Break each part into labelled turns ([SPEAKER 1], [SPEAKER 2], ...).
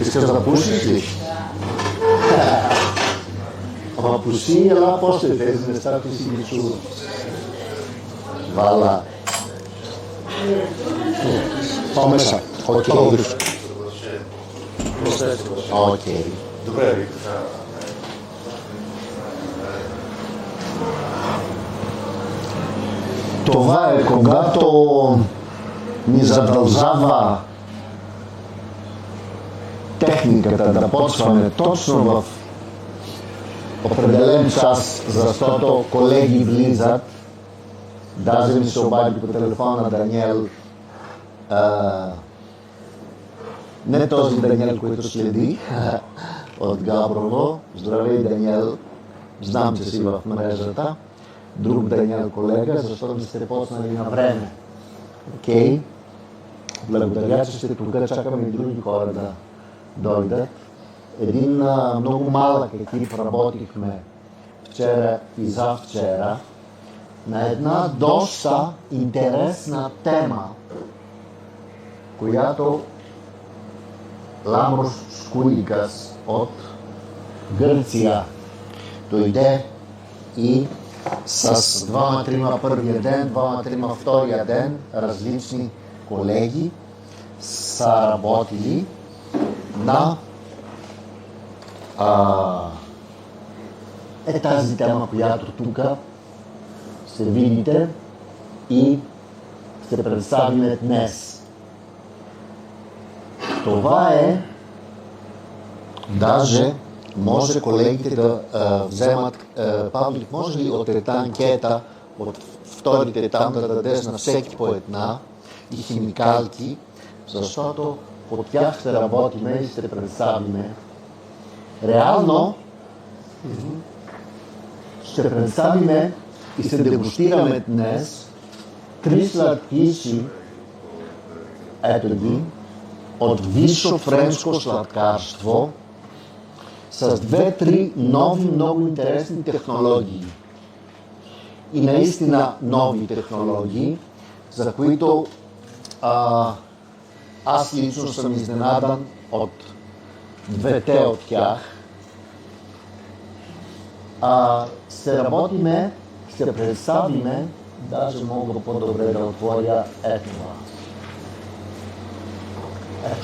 [SPEAKER 1] Искаш да пушиш ли? Ама пуши, ела после тези неща, ти си ги чува. Вала.
[SPEAKER 2] Помеша. Окей.
[SPEAKER 1] Окей.
[SPEAKER 3] Добре, ви.
[SPEAKER 1] Това е когато ни задължава техниката да почваме точно в определен час, защото колеги влизат. Даже ми се обади по телефона Даниел, не този Даниел, който следи от Габрово. Здравей, Даниел, знам, че си в мрежата. Друг Даниел колега, защото не сте почнали на време. Окей. Благодаря, че сте тук, чакаме и други хора да дойдат. Един много малък екип работихме вчера и завчера на една доста интересна тема, която Ламрос Скуикас от Гърция дойде и с двама-трима първия ден, двама-трима втория ден, различни колеги са работили на тази тема, която тук ще видите и ще представим днес. Това е, даже може колегите да вземат, Павлик, може ли от една анкета, от вторите там да дадеш на всеки по една и химикалки, защото по тях ще работиме и ще представиме. Реално ще представиме и ще дегустираме днес 3 сладкиши, ето ги, от висше френско сладкарство с 2-3 нови, много интересни технологии. И наистина нови технологии, за които аз лично съм изненадан от 2 от тях. Ще работиме, ще представиме, даже мога по-добре да отворя ето това.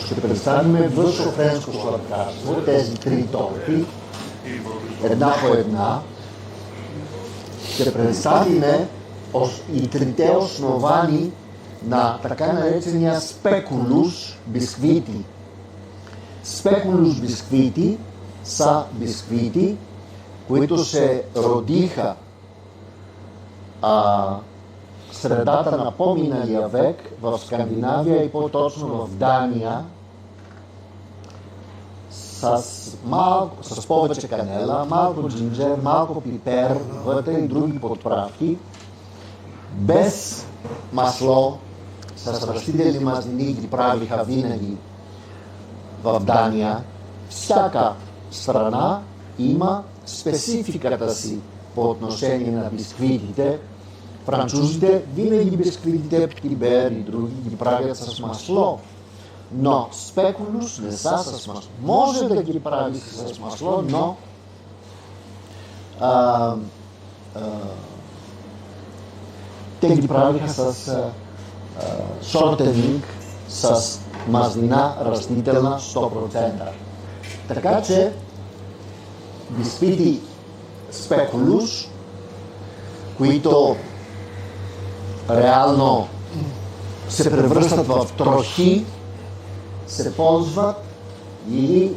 [SPEAKER 1] Ще представиме висше френско сладкарство, тези 3 торти, една по една. Ще представиме и 3 основани на така наречения спекулус бисквити. Спекулус бисквити са бисквити, които се родиха средата на по-миналия век в Скандинавия и по-точно в Дания с повече канела, малко джинджер, малко пипер, вътре и други подправки, без масло, с растителни мазнини ги правиха винаги в Дания. Всяка страна има спецификата си по отношение на бисквитите. Французите винаги бисквитите, пибер и други ги правят с масло, но спекулус не са с масло. Може да ги прави с масло, но те ги правиха с шортенинг, с мазнина растителна 100%. Така че бисквити спекулус, които реално се превръщат в трохи, се ползват или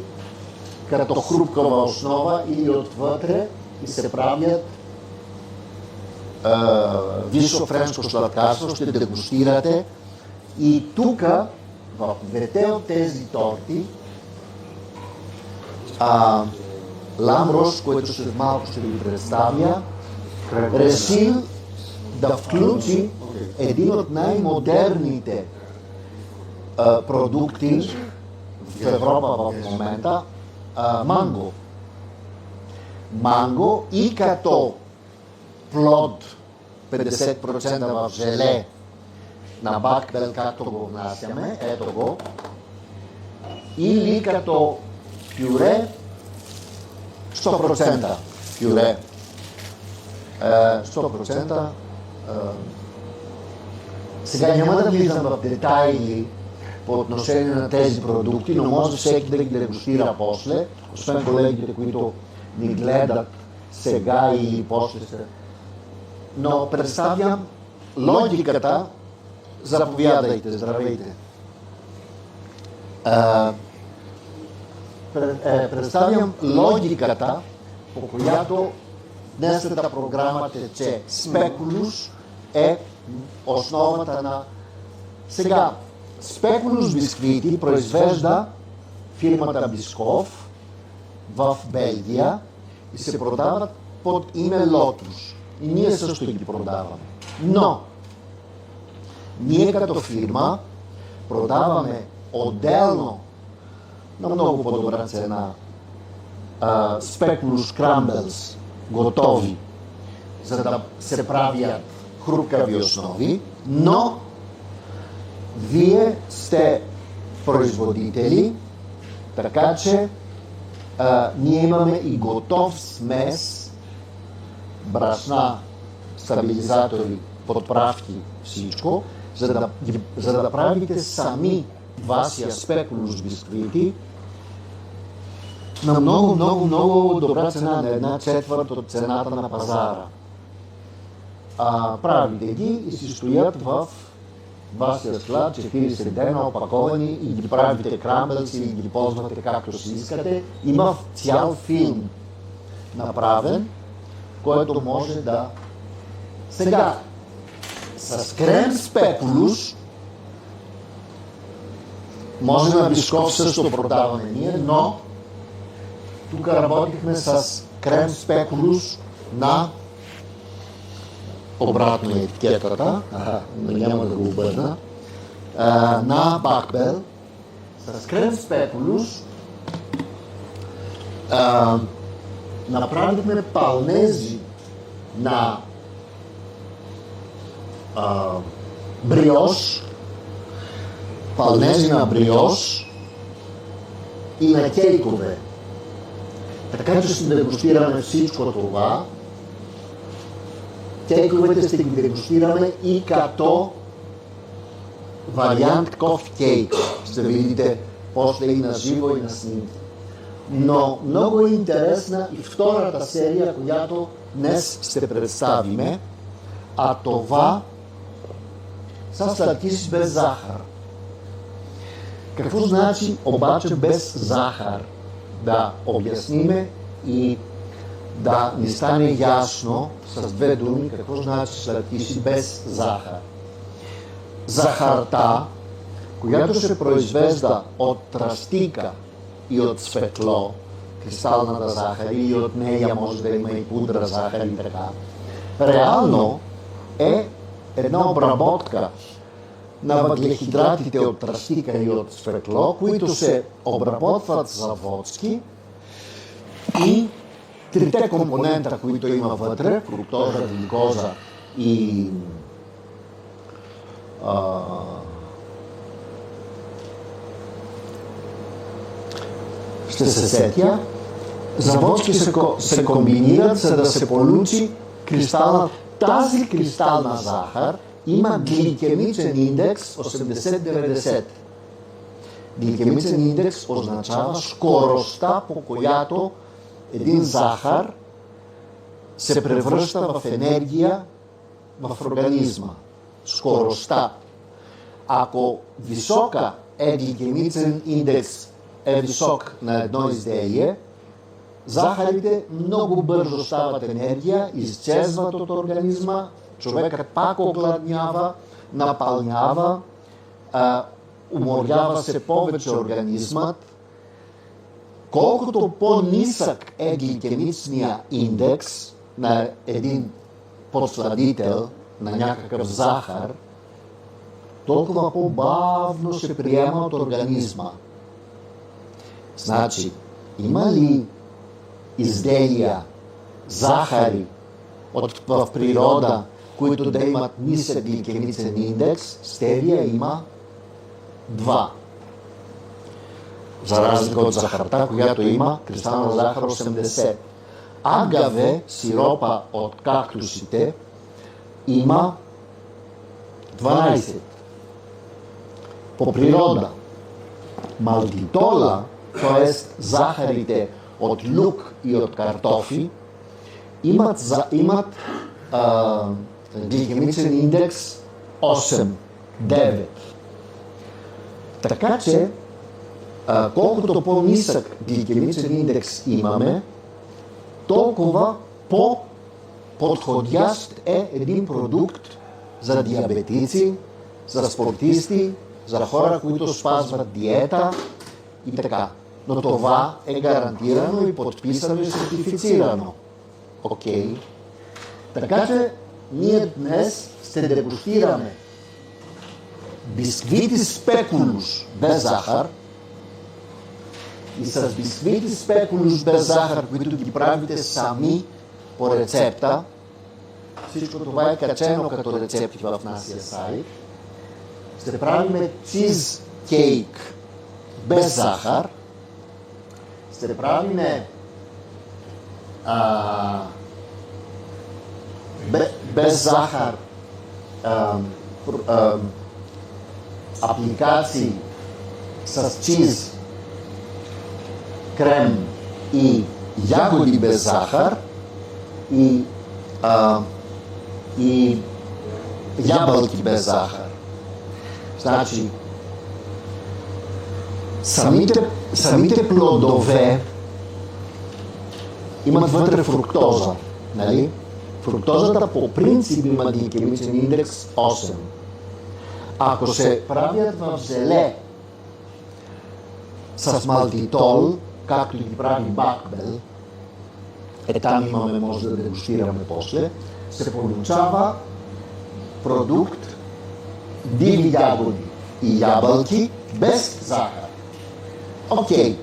[SPEAKER 1] като хрупкава основа, или отвътре и се правят висше френско сладкарство, ще дегустирате. И тук, в 2 от тези торти, Ламрос, който след малко ще ви представя, решил да включи един от най-модерните продукти в Европа в момента, манго. Манго и като плод 50% в желе на бакбел, както го внасяме, ето го. или като пюре, 100% пюре, 100%. Сега няма да влизам в детайли по отношение на тези продукти, но може всеки да ги дегустира после, освен колегите, които ни гледат сега или после се. Но представям логиката, заповядайте, здравейте. Представям логиката, по която днесната програма тече. Спекулус е основата на... Сега, Спекулус бисквити произвежда фирмата Бисков в Белгия и се продават под име Лотус. И ние също ги продаваме. Но, ние като фирма продаваме отделно на много по-добра цена Спекулус Крамбелс готови, за да се правят хрупкави основи, но вие сте производители, така че ние имаме и готов смес, брашна, стабилизатори, подправки, всичко, за да правите сами вашия Спекулус бисквити на много, много, много добра цена, на 1/4 от цената на пазара. Правите ги и си стоят в вашия склад 40 дена опаковани и ги правите крамбълси и ги ползвате както си искате. Има цял филм направен, който може да... Сега, с крем Спекулус, може на Бисков също продаваме ние, но тук работихме с крем Спекулус на обратно етикетата, няма да го обърна, на Бакбел. С крем Спекулус направихме палнези на бриош, и на кейкове. Така че ще дегустираме всичко това. Кейковете ще ги дегустираме и като вариант кофе кейк. Ще видите после и на живо, и на снимки. Но много е интересна и втората серия, която днес ще представиме, а това са сладкиши без захар. Какво значи обаче без захар? Да обясниме и да ни стане ясно с две думи какво значи сладкиши без захар. Захарта, която се произвежда от тръстика и от светло, кристалната захар, и от нея може да има и пудра захар и така, реално е една обработка на въглехидратите от тръстика и от светло, които се обработват заводски и трите компонента, които има вътре, фруктоза, глюкоза и ще се сетя, заводски се комбинират, за да се получи кристална. Тази кристална захар има гликемичен индекс 80-90. Гликемичен индекс означава скоростта, по която един захар се превръща в енергия в организма. Скоростта. Ако висока е гликемичен индекс, е висок на едно изделие, захарите много бързо стават енергия, изчезват от организма, човекът пак огладнява, напълнява, уморява се повече организмът. Колкото по-нисък е гликемичния индекс на един подсладител, на някакъв захар, толкова по-бавно се приема от организма. Значи, има ли изделия, захари в природа, които да имат нисък гликемичен индекс? Стевия има 2. за разлика от захарта, която има кристална захар 80. Агаве, сиропа от кактусите, има 12. По природа. Малтитола, т.е. захарите от люк и от картофи, имат гликемичен индекс 8-9. Така че, колкото по-нисък гликемичен индекс имаме, толкова по-подходящ е един продукт за диабетици, за спортисти, за хора, които спазват диета и така. Но това е гарантирано и подписано и сертифицирано. Окей. Така че ние днес ще дегустираме бисквити спекулус без захар и с бисквити спекулус без захар, които ги правите сами по рецепта. Всичко това е качено като рецепти в нашия сайт. Ще правим чиз кейк без захар. Ще правим без захар апликации с чиз, крем и ягоди без захар и ябълки без захар. Значи, самите плодове имат вътре фруктоза, нали? Фруктозата по принцип има гликемичен индекс 8. Ако се правят в желе с малтитол, както ги прави Бакбел, там имаме, може да дегустираме после, се получава продукт диви ягоди и ябълки без захар. Окей.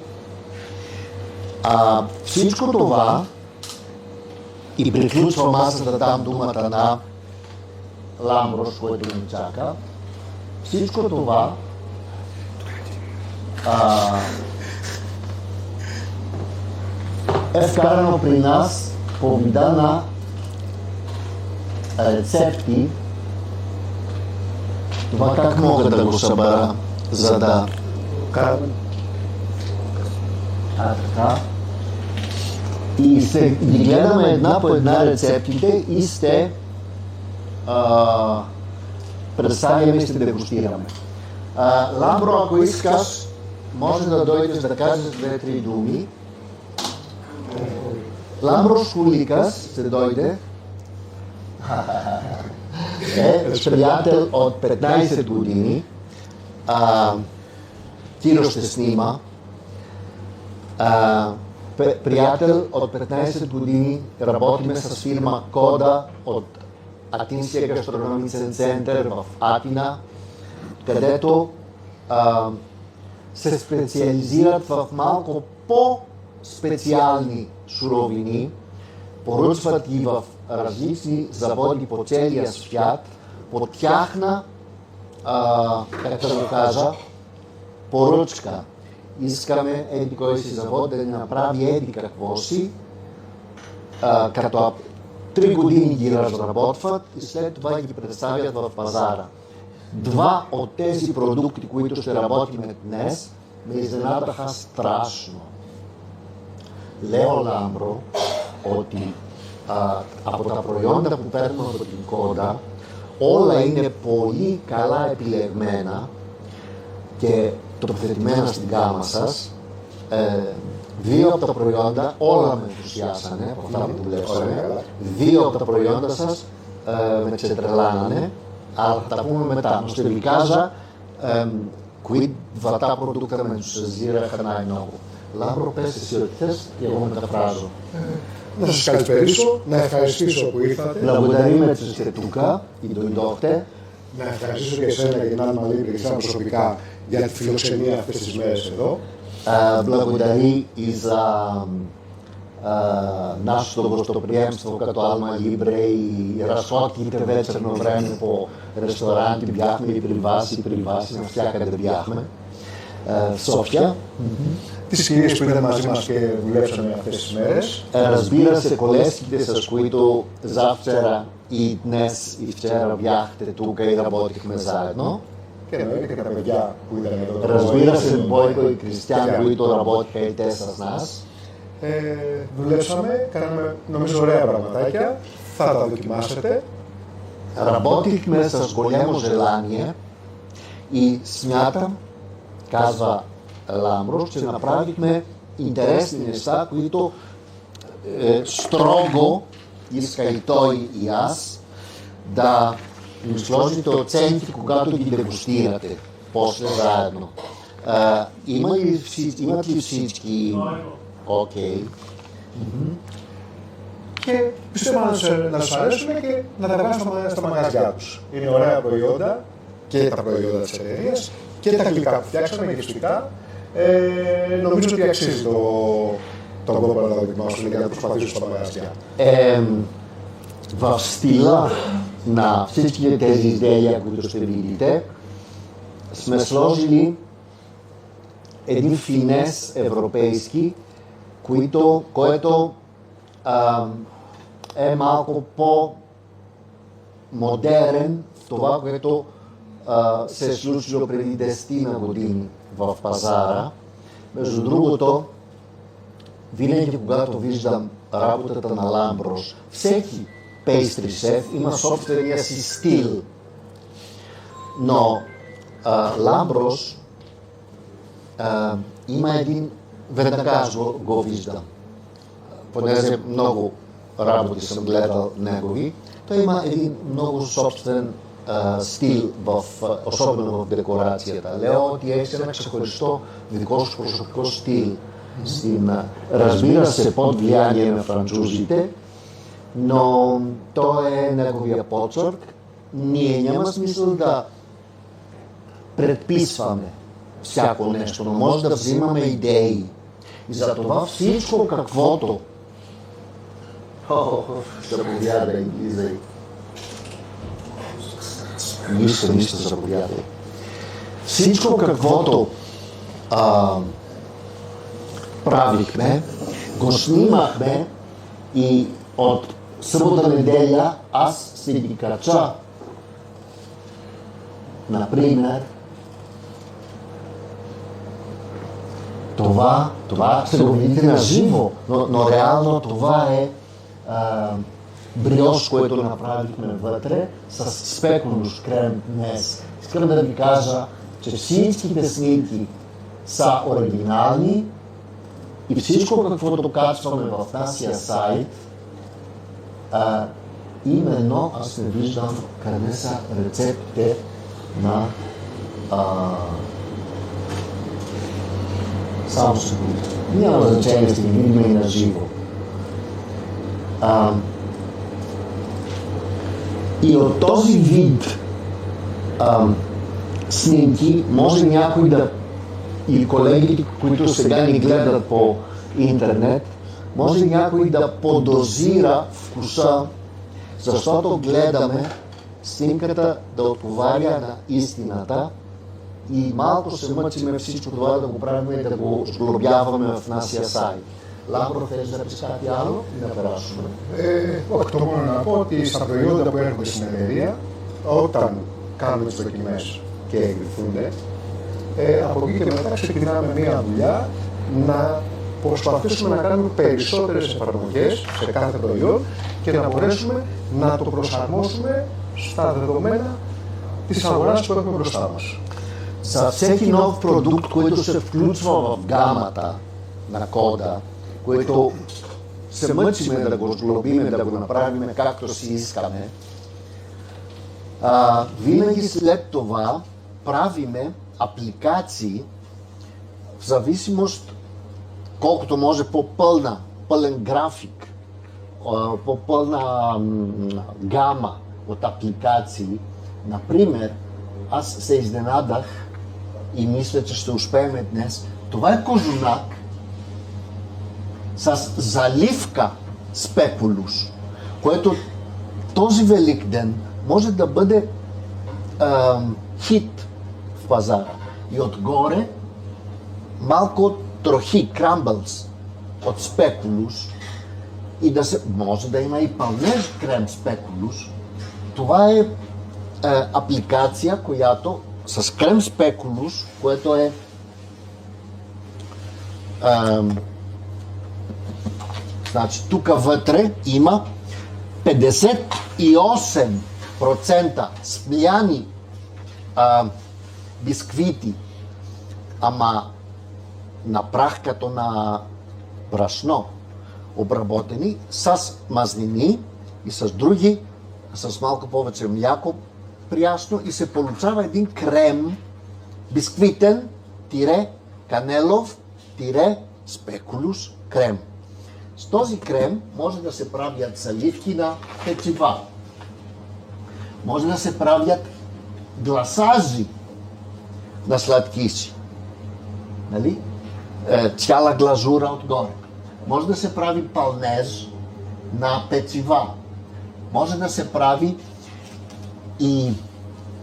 [SPEAKER 1] Всичко това и приключвам аз да дам думата на Ламброс, който ни чака. Всичко това е вкарано при нас по вида на рецепти. Това как мога да го събера, за да карам? Така. И ще ги гледаме една по една рецептите и ще представяме и ще дегустираме. Ламбро, ако искаш, може да дойдеш да кажеш 2-3 думи. Ламбро Шкуликас ще дойде. Е приятел от 15 години. Тиро ще снима. Приятел от 15 години, работиме с фирма Кода от Атинския гастрономичен център в Атина, където се специализират в малко по-специални суровини, поръчват ги в различни заводи по целия свят, по тяхна, как да го кажа, поръчка. Искаме еди кой си завод да ни направи еди какво си, като 3 години ги разработват и след това ги представят в пазара. Два от тези продукти, които ще работим днес, ме изненадаха страшно. Leo Lambro από τα προϊόντα που παίρνουμε από την Κόντα, όλα είναι πολύ καλά επιλεγμένα και τοποθετημένα στην γάμα σας. Δύο από τα προϊόντα, όλα με ενθουσιάσανε από αυτά που δουλέψαμε. Δύο από τα προϊόντα σας με ξετρελάνανε, αλλά θα τα πούμε μετά. Но ще ви кажа кои двата продукта ме ентусиазираха най-много. Λάμπρο, πες εσύ ό,τι θες και εγώ μεταφράζω.
[SPEAKER 2] Να σας καλησπερίσω, να ευχαριστήσω που ήρθατε.
[SPEAKER 1] Благодарим, че сте тук и дойдохте.
[SPEAKER 2] Να ευχαριστήσω και εσένα και την Άλμα Λίμπρη και εσένα προσωπικά για τη φιλοξενία αυτές τις μέρες εδώ.
[SPEAKER 1] Благодари и за нашето гостоприемство като Алма Либре и разходките вечерно време по ресторанти. Бяхме и при вас, навсякъде бяхме. в София.
[SPEAKER 2] Τις κυρίες που ήταν μαζί μας και δουλέψαμε αυτές τις μέρες.
[SPEAKER 1] Разбира се, колежките, с които завчера и днес и вчера бяхте тук и работихме заедно.
[SPEAKER 2] Και εννοείται και τα παιδιά που ήταν εδώ.
[SPEAKER 1] Разбира се, Бойко и Кристиан, които работиха и те с нас.
[SPEAKER 2] Δουλέψαμε, κάναμε νομίζω ωραία πραγματάκια. Θα τα δοκιμάσετε.
[SPEAKER 1] Работихме с голямо желание и смятам, казва Ламброш, че направихме интересни неща, които строго иска и той и аз да им сложите оценки, когато ги дегустирате после заедно. Имат ли всички? Окей.
[SPEAKER 2] Και πιστεύω να σας αρέσουν και να τα βγάλουν στα μαγαζιά τους. Είναι ωραία προϊόντα και τα προϊόντα της εταιρείας και τα γλυκά που φτιάξαμε και γευστικά. Νομίζω ότι αξίζει τον κόπο να τα δοκιμάσουν για να προσπαθήσουν στα μαγαζιά.
[SPEAKER 1] В стила на всичките тези изделия, които ще видите, сме сложили един финес европейски, който е малко по-модерен в това, което се е случило преди 10 години в пазара. Между другото, винаги когато виждам работата на Ламброш, всеки пейстри шеф има собствения си стил. Но Ламброш има един, веднага аз го виждам, понеже много работи съм гледал негови, той има един много собствен стил, особено в декорацията. Лео ти έχει ένα ξεχωριστό δικό σου προσωπικό στυλ. Разбира се, под влияние на французите, но то е неговия почерк. Ние няма смисъл да предписваме всяко нещо, но може да взимаме идеи. И затова всичко каквото заповядай, излизай. Нищо, заповядай. Всичко каквото правихме, го снимахме и от събота неделя аз си ги кача. Например, това ще го видите на живо, но реално това е бриош, който направихме вътре с спекулуш крем днес. Искам да ви кажа, че всичките снимки са оригинални и всичко, каквото качваме в нашия сайт, именно аз не виждам къде са рецептите на само секунда. Няма значение, ще ги видим и на живо. И от този вид снимки може някой да, или колегите, които сега ни гледат по интернет, може някой да подозира вкуса, защото гледаме снимката да отговаря на истината и малко се мъчиме всичко това да го правим и да го сглобяваме в нашия сайт. Λάμπρο, θέλεις να πεις κάτι άλλο ή να περάσουμε?
[SPEAKER 2] Όχι, το μόνο να πω ότι στα προϊόντα που έρχονται στην εταιρεία, όταν κάνουμε τις δοκιμές και εγκριθούνται, από εκεί και μετά ξεκινάμε μια δουλειά να προσπαθήσουμε να κάνουμε περισσότερες εφαρμογές σε κάθε προϊόν και να μπορέσουμε να το προσαρμόσουμε στα δεδομένα της αγοράς που έχουμε μπροστά μας.
[SPEAKER 1] За всеки нов продукт, който се включва в гамата на кода, който се мъчиме да го сглобиме, да го направим както си искаме, винаги след това правиме апликации в зависимост колкото може пълен график, по-пълна гама от апликации. Например, аз се изненадах и мисля, че ще успеем днес. Това е кожунак с заливка спекулус, което този велик ден може да бъде хит в пазара. И отгоре малко трохи, крамбълс от спекулус и да се... Може да има и пълнеж крем спекулус. Това е апликация, която с крем спекулус, което е значи тук вътре има 58% смляни бисквити, ама на прах като на брашно, обработени с мазнини и с други, с малко повече мляко прясно и се получава един крем, бисквитен, канелов, спекулус крем. С този крем може да се правят заливки на печива, може да се правят гласажи на сладкиши, нали? Цяла глазура отгоре. Може да се прави пълнеж на печива, може да се прави и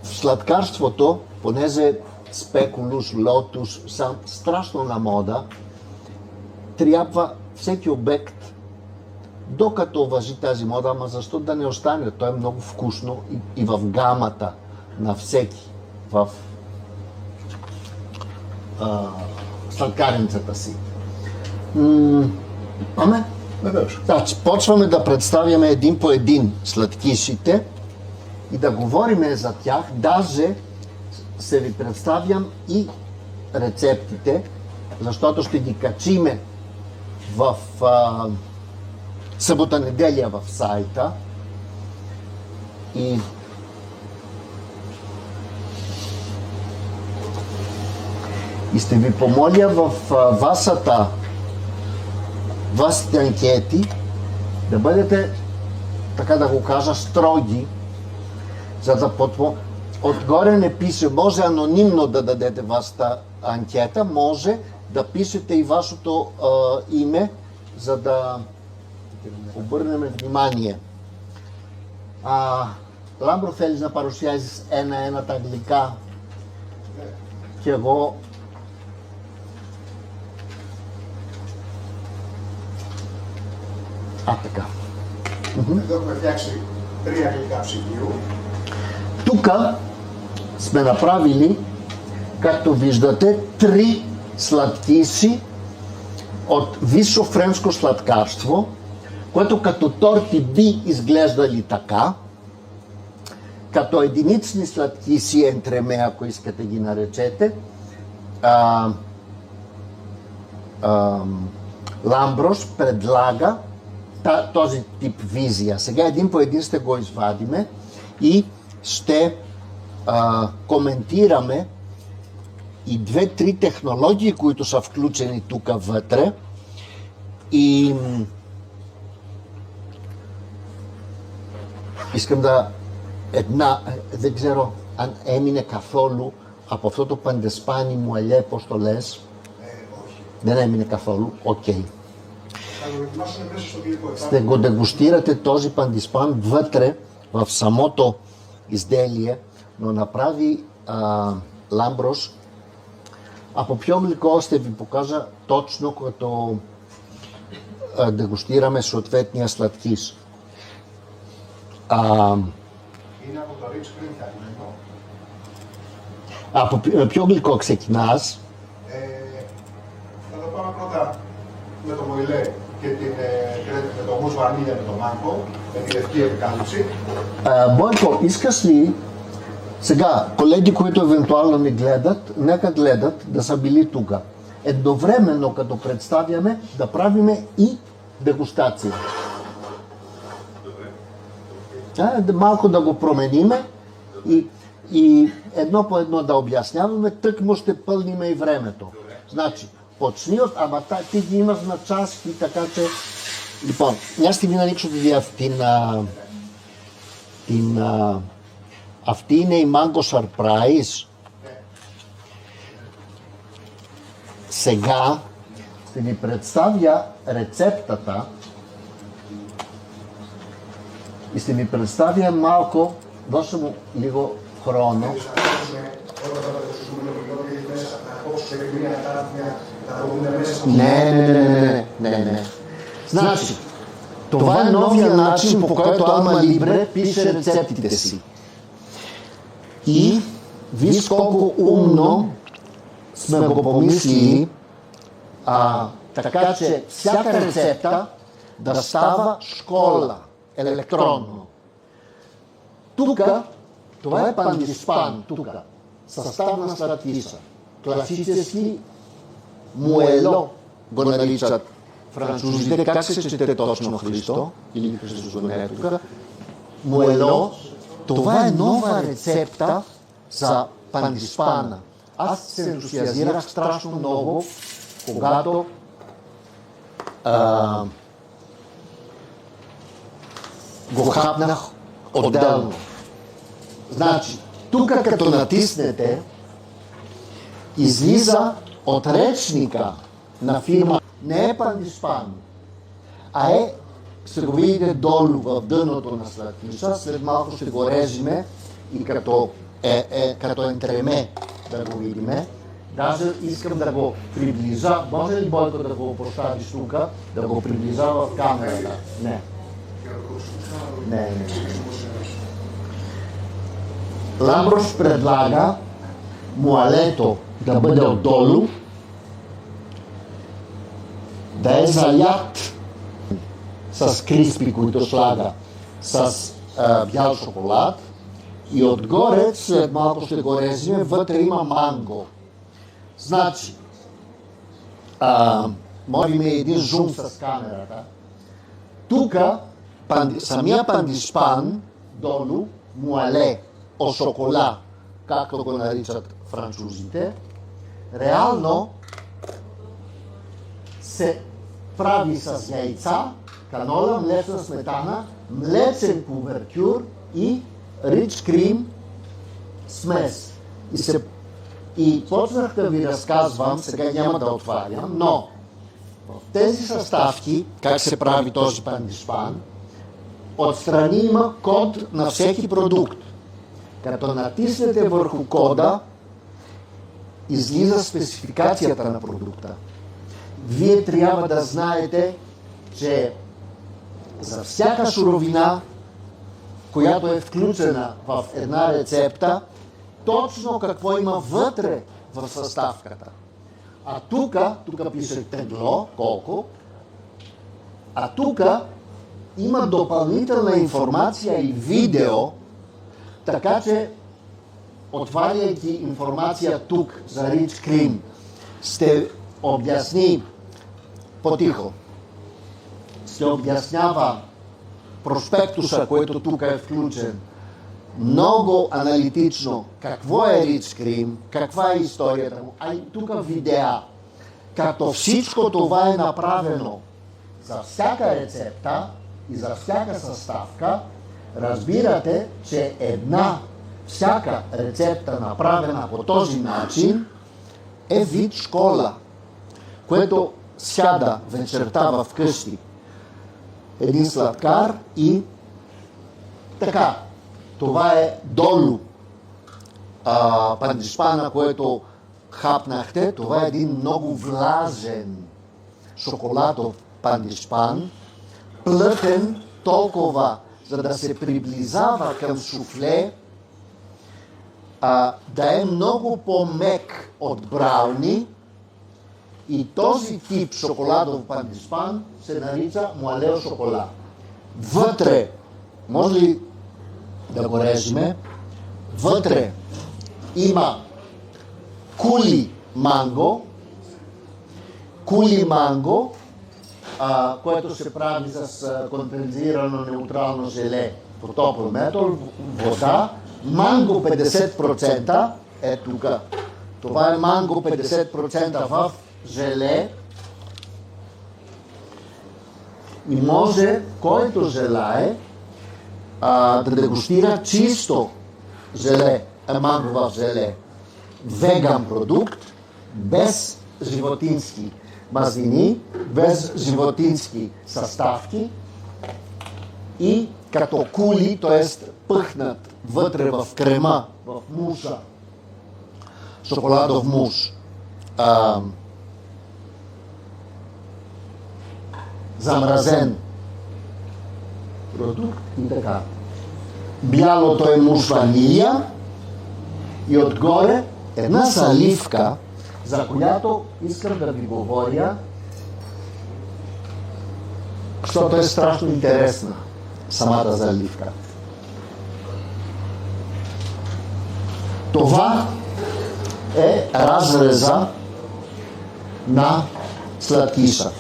[SPEAKER 1] в сладкарството, понеже спекулус, лотус са страшно на мода, трябва всеки обект, докато важи тази мода, ама защо да не остане? То е много вкусно и в гамата на всеки, в сладкарницата си. Значи, почваме да представяме един по един сладкишите и да говорим за тях. Даже се ви представям и рецептите, защото ще ги качиме в събота-неделя в сайта. И ще ви помоля в вашите анкети да бъдете, така да го кажа, строги, за да отгоре не пише, може анонимно да дадете вашата анкета, може да пишете и вашето име, за да обърнем внимание. Λάμπρο, θέλεις να παρουσιάζεις ένα-ένα τα αγγλικά και εγώ така.
[SPEAKER 2] Εδώ έχουμε φτιάξει 3 γλυκά ψυγείου.
[SPEAKER 1] Тука сме направили, както виждате, 3 сладкиши от висше френско сладкарство, което като торти би изглеждали така, като единични сладкиши ентреме, ако искате ги наречете. Ламброш предлага този тип визия. Сега един по един ще го извадиме и ще коментираме и 2-3 технологии, които са включени тук вътре. И искам да δεν ξέρω αν έμεινε καθόλου από αυτό το παντεσπάνι μου αλιέ, πώς το λες. Δεν έμεινε καθόλου, οκ. Ще го дегустирате този пандиспан вътре в самото изделие, но направи Ламброш. Από ποιο γλυκό ще ви покажа точно като дегустираме съответния сладкиш.
[SPEAKER 2] Είναι από το Rich Cream Caramel.
[SPEAKER 1] Από ποιο γλυκό ξεκινάς?
[SPEAKER 2] Θα το πάμε πρώτα με το μοηλέ και με το μους βανίλια με το μάγκο, με τη λευκή επικάλυψη.
[SPEAKER 1] Бойко, искаш ли сега, колеги, които евентуално не гледат, нека гледат да са били тук. Едновременно, като представяме, да правиме и дегустация. Малко да го промениме и едно по едно да обясняваме, тъкмо ще пълниме и времето. Значи, почни от, ама ти ги имаш на части, така че... Λοιπόν, μια στιγμή να ανοίξω αυτή είναι η Mango Surprise. Сега ще ви представя рецептата и ще ви представя малко, дώσω μου λίγο χρόνο.
[SPEAKER 2] σε μια κάρτια, τα οποία μέσα.
[SPEAKER 1] Ναι. Значи, това е новия начин, по който Alma Libre пише рецептите си. И виж колко умно сме го помислили, така че всяка рецепта да става школа, електронно. Тук, това е пандиспан, тук, съставна сладкица. Класически муело го наричат французите. Как се чете точно, Христо? Или Христо не е тук. Муело, това е нова рецепта за пандиспана. Аз се ентусиазирах страшно много, когато го хапнах отделно. Значи, тук като натиснете, излиза от речника на фирма. Не е пандиспан, а ще го видите долу в дъното на сладкиша. След малко ще го режиме и катоентреме да го видиме. Даже искам да го приближа. Може ли, Бойко, да го поставиш тук, да го приближа в камерата? Не. Ламброш предлага муалето да бъде отдолу, да е залят с криспи, които слага с бял шоколад, и отгоре, след малко ще го режиме, вътре има манго. Значи, може би един зум с камерата. Тук самия пандиспан, долу, муале, о шокола, както го наричат французите, реално се прави с яйца, канола, млечна сметана, млечен кувертюр и рич крим смес. И почнах да ви разказвам, сега няма да отварям, но в тези съставки, как се прави този пандиспан, отстрани има код на всеки продукт. Като натиснете върху кода, излиза спецификацията на продукта. Вие трябва да знаете, че за всяка суровина, която е включена в една рецепта, точно какво има вътре в съставката. А тук пише тегло, колко, а тук има допълнителна информация и видео, така че, отваряйки информация тук за Рич Крим, ще обясни по-тихо. Ще обяснява проспектуса, който тук е включен, много аналитично какво е Рич Крим, каква е историята му, а и тук видеа. Като всичко това е направено за всяка рецепта и за всяка съставка, разбирате, че всяка рецепта, направена по този начин, е вид школа, което сяда вечерта вкъщи един сладкар и така. Това е долу пандиспана, което хапнахте. Това е един много влажен шоколадов пандиспан, плътен толкова, за да се приближава към суфле, да е много по-мек от брауни, и този тип шоколадов пандиспан се нарича муалео шоколад. Вътре, може ли да го режиме, вътре има кули манго, което се прави с кондензирано неутрално желе по топъл метод, вода, манго 50%, е тук. Това е манго 50% в желе. И може, който желае, да дегустира чисто желе, манго в желе. Веган продукт, без животински мазнини, без животински съставки и като кули, т.е. пъхнат вътре в крема, в муса, шоколадов муш. замразен продукт и така. Бялото е муш ванилия и отгоре една заливка, за която искам да ви говоря, защото е страшно интересна самата заливка. Това е разреза на сладкиша.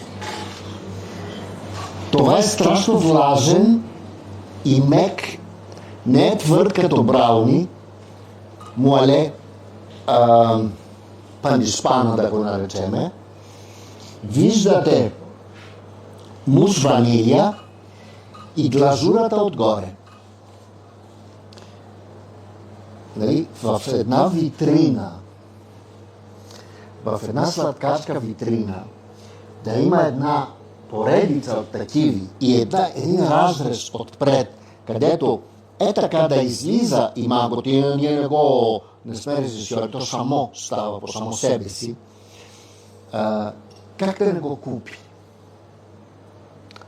[SPEAKER 1] Това е страшно влажен и мек, не е твърд като брауни, муале панишпана да го наречеме. Виждате муш ванилия и глазурата отгоре. Нали? В една витрина, в една сладкарска витрина, да има една поредица от такиви и един разрез отпред, където е така да излиза и малко, ние не сме режисьори, то само става по само себе си. Как да не го купи?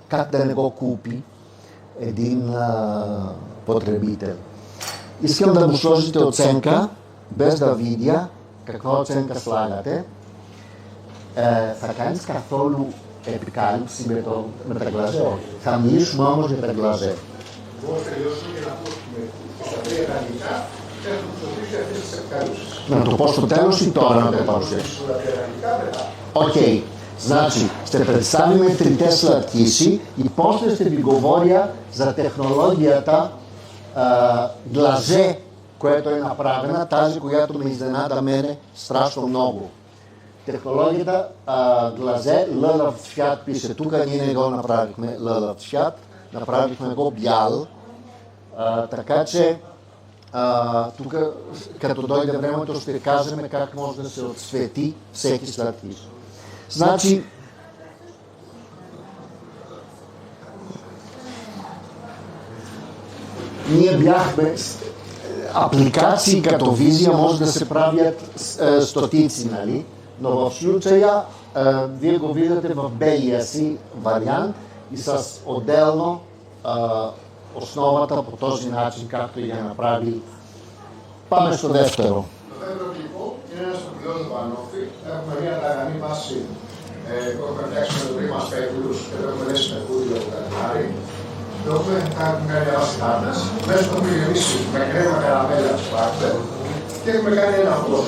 [SPEAKER 1] Как да не го купи един потребител? Искам да му сложите оценка, без да видя каква оценка слагате. Θα κάνεις καθόλου επικάλυψη με τα γλαζέ? Θα μιλήσουμε όμως για τα γλαζέ.
[SPEAKER 2] Μπορώ να τελειώσω και να πούμε στα τρία ιδανικά έχουμε προσθέσει αυτές τις επικάλυψεις.
[SPEAKER 1] Να το πω στο τέλος ή τώρα να το παρουσιάσω?
[SPEAKER 2] Στα τρία ιδανικά μετά.
[SPEAKER 1] Окей, значи ще представим трите сладкиши и после ще ви говоря за технологията глазе, което е направена, тази, която ме изненада мене страшно много. Технологията глазе, лълъв цвят пише тук, ние не го направихме лълъв цвят, направихме го бял, така че тук като дойде времето ще кажем как може да се отцвети всеки сладкиш. Значи, ние бяхме апликации като визия, може да се правят стотици, нали? Но в случая вие го виждате в белия си вариант и с отделно основата по този начин, както и я направи Πάμε στο δεύτερο.
[SPEAKER 2] Το δεύτερο υλικό είναι ένα σκουπιό του Πανόφη. Έχουμε μια ταγανή βάση που έχουμε φτιάξει με το ρήμα σπέκουλους και το έχουμε δέσει με κούδιο από καλημάρι. Το έχουμε κάνει μια βάση χάρτας. Μέσα το έχουμε γεμίσει με κρέμα καραμέλα σπάρτε και έχουμε κάνει ένα αυτό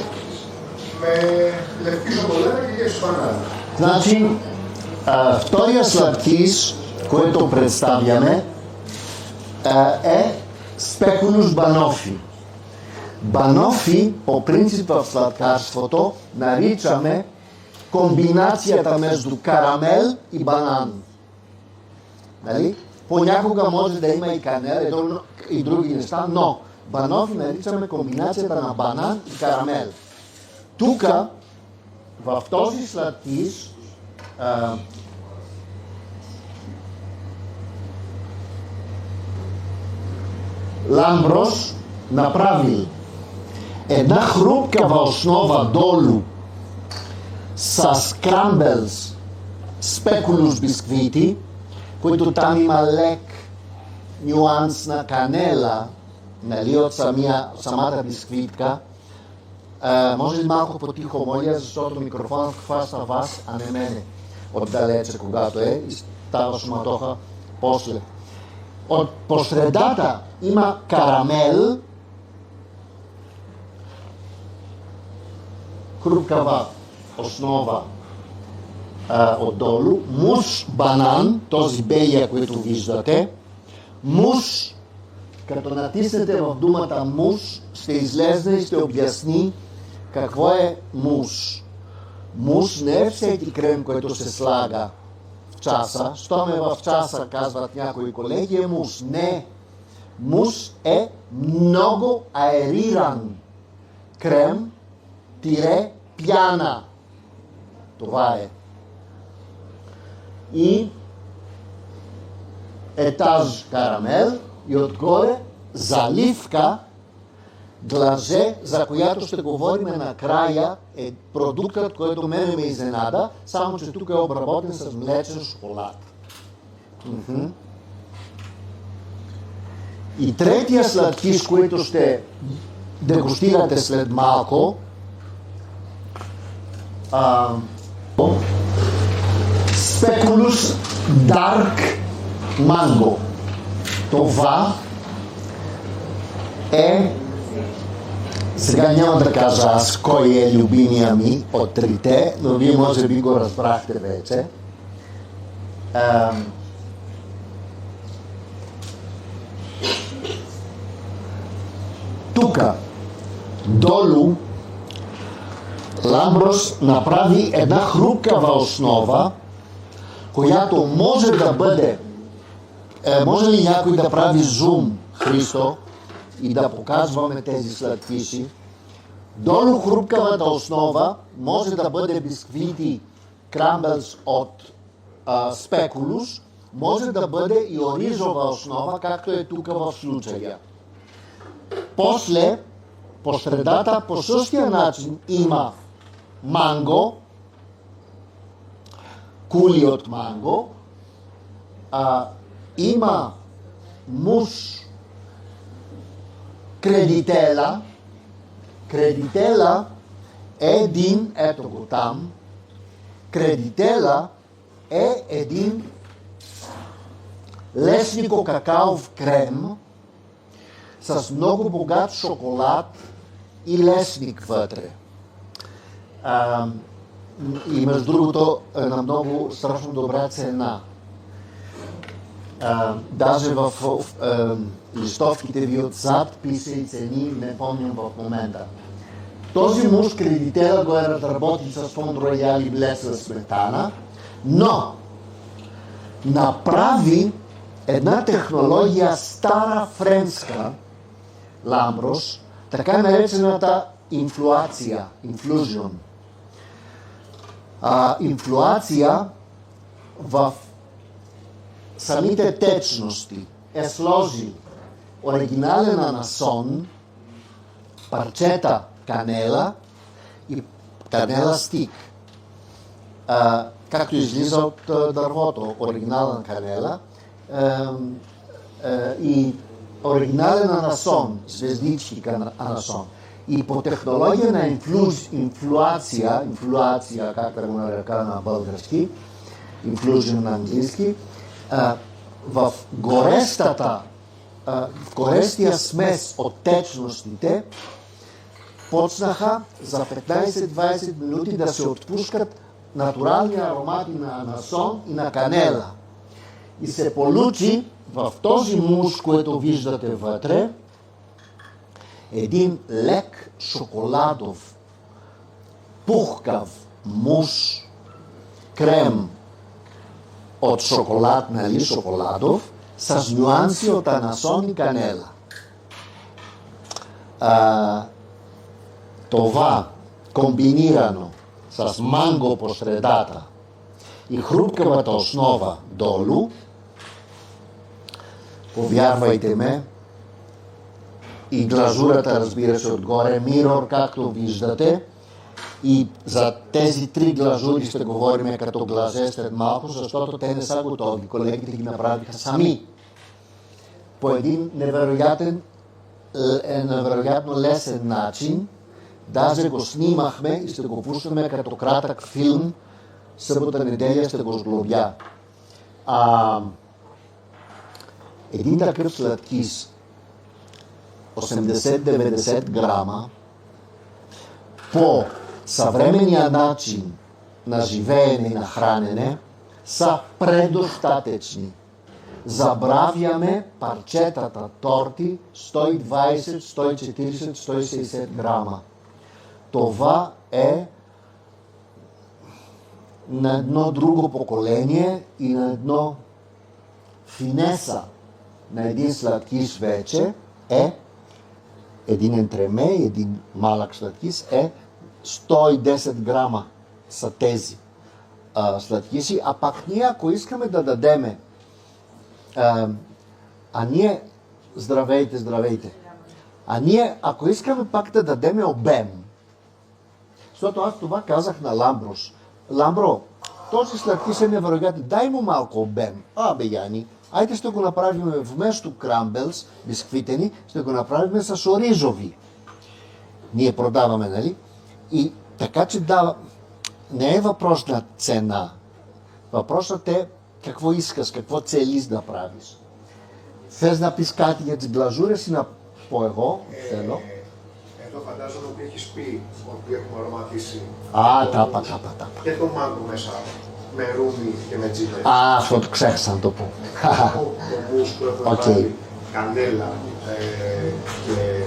[SPEAKER 2] με λευκή σοκολάτα και γεύση μπανάνα.
[SPEAKER 1] Значи, втория сладкиш, който представяме, е спекулюс банофи. Банофи, по принцип в сладкарството, наричаме комбинацията между карамел и банан. Нали? Понякога може да има и канел и други неща, но банофи наричаме комбинацията на банан и карамел. Тук, в този сладкиш, Ламброс направил една хрупкава основа долу с крамбелс, спекулус бисквити, които там има лек нюанс на канела, нали, от самата бисквитка. Може ли малко по-тихо, моля, защото микрофонът хваща вас, а не мене отдалече, когато е и става шуматоха после. По средата има карамел, хрупкава основа отдолу, муш банан, този белия, който виждате, муш, като натиснете в думата муш, ще излезе и ще обясни какво е муш. Муш не е всеки крем, който се слага в часа. Щом е в часа, казват някои колеги, е муш. Не. Муш е много аериран крем, пяна. Това е. И етаж карамел и отгоре заливка глазе, за която ще говорим накрая, е продуктът, който мене ме изненада, само че тук е обработен с млечен шоколад. И третия сладкиш, който ще дегустирате след малко, Speculus Dark Mango. Това е, сега няма да кажа аз кой е любимия ми от трите, но вие може би го разбрахте вече. Тук, долу, Ламброс направи една хрупкава основа, която може да бъде, може ли някой да прави зум, Христо, и да показваме тези сладкиши. Долу хрупкавата основа може да бъде бисквити крамбълс от спекулус, може да бъде и оризова основа, както е тук в случая. После, по средата, по същия начин има манго, кули от манго, има муш кредитела. Кредитела е един, ето го там, кредитела е един леснико-какаов крем с много богат шоколад и лесник вътре. И между другото е на много страшно добра цена. Даже в листовките ви отзад пише и цени, не помням в момента. Този муж кредитера го е разработил с фонд Роял и блеса сметана, но направи една технология стара френска, Ламброс, така наречената инфлуация, инфлюжион. Инфлуация в самите течности е сложил оригинален анасон, парчета канела и канела стик. Както излиза от дървото, оригинален канела и оригинален анасон, звездички анасон. И по технология на инфлуация, как да го нарека на български, инфлюжен на английски, в горестия смес от течностите почнаха за 15-20 минути да се отпускат натурални аромати на анасон и на канела. И се получи в този муш, който виждате вътре, един лек шоколадов, пухкав муш, крем от шоколад, нали, шоколадов, с нюанси от анасон и канела. Това комбинирано с манго по средата и хрупкавата основа долу, повярвайте ме, и глазурата, разбира се, отгоре, мирор, както виждате. И за тези три глазури ще говорим като глазе след малко, защото те не са готови. Колегите ги направиха сами. По един невероятно лесен начин. Даже го снимахме и ще го пуснем като кратък филм. Събота-неделя ще го сглобя. Един такъв сладкис, 80-90 грама, по съвременния начин на живеене и на хранене, са предостатъчни. Забравяме парчетата торти 120, 140, 160 грама. Това е на едно друго поколение и на едно финеса на един сладкиш вече е единентреме, един малък сладкиш е 110 грама са тези сладкиши, а пак ние, ако искаме да дадеме, ние, здравейте, А ние, ако искаме пак да дадем обем, защото аз това казах на Ламброш. Ламбро, този сладкиш е невероятен, дай му малко обем. Бе, Яни, айде ще го направим вместо крамбелс, бисквитени, ще го направим с оризови. Ние продаваме, нали? И така че да, не е въпрос на цена. Въпросът е какво искаш, какво целиш да правиш. Θες να πεις κάτι για τις γλαζούρες ή να πω εγώ, θέλω.
[SPEAKER 2] Εδώ φαντάζομαι ότι έχεις πει ότι έχουμε αρωματίσει
[SPEAKER 1] Τάπα.
[SPEAKER 2] και το μάγκο μέσα με ρούμι και με τζίνες.
[SPEAKER 1] Αυτό το ξέχασα να το πω.
[SPEAKER 2] Το μους που έχουμε βάλει κανέλα και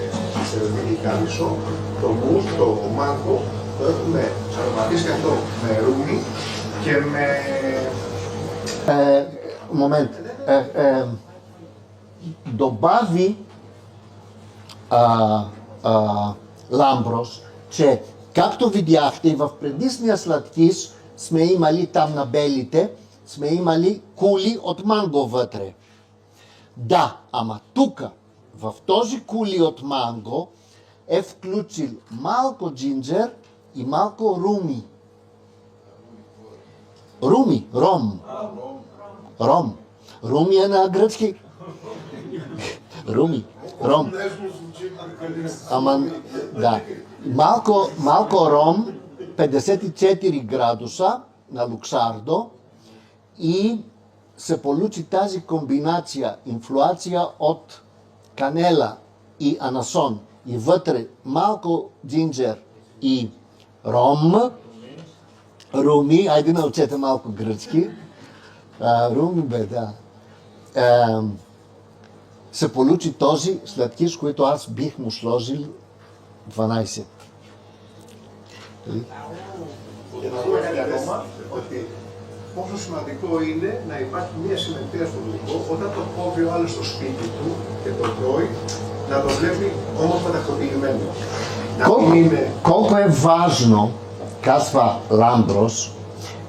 [SPEAKER 2] στερεωτική κάλυσο. Το μους, το μάγκο το έχουμε αρωματίσει αυτό με ρούμι και με...
[SPEAKER 1] Момент. Добави Ламброс, че както видяхте и в предишния сладкиш сме имали там на белите, сме имали кули от манго вътре. Да, ама тука, в този кули от манго е включил малко джинджер и малко руми. Ром. Руми е на гръцки. Ром. Ама, да. Малко ром, 54 градуса на Луксардо и се получи тази комбинация, инфлуация от канела и анасон и вътре малко джинджер и ром, руми, айде научете малко гръцки, руми да. Се получи този сладкиш, който аз бих му сложил 12.
[SPEAKER 2] Και να πούμε κάτι ακόμα, ότι πόσο σημαντικό είναι να υπάρχει μια συμμετρία στο γλυκό όταν το κόβει ο άλλος στο σπίτι του και το τρώει, να το βλέπει όμορφα τακτοποιημένο.
[SPEAKER 1] Колко е важно, казва Ламброс,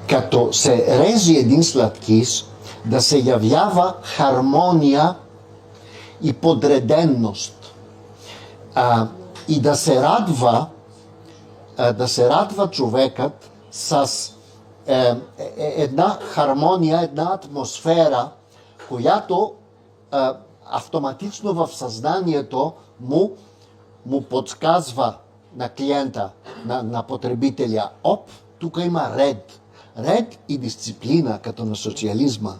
[SPEAKER 1] като се режи един сладкиш, да се явява хармония и подреденост. И да се радва човекът с една хармония, една атмосфера, която автоматично в съзнанието му подсказва на клиента, на потребителя. Тук има ред. Ред и дисциплина, като на социализма.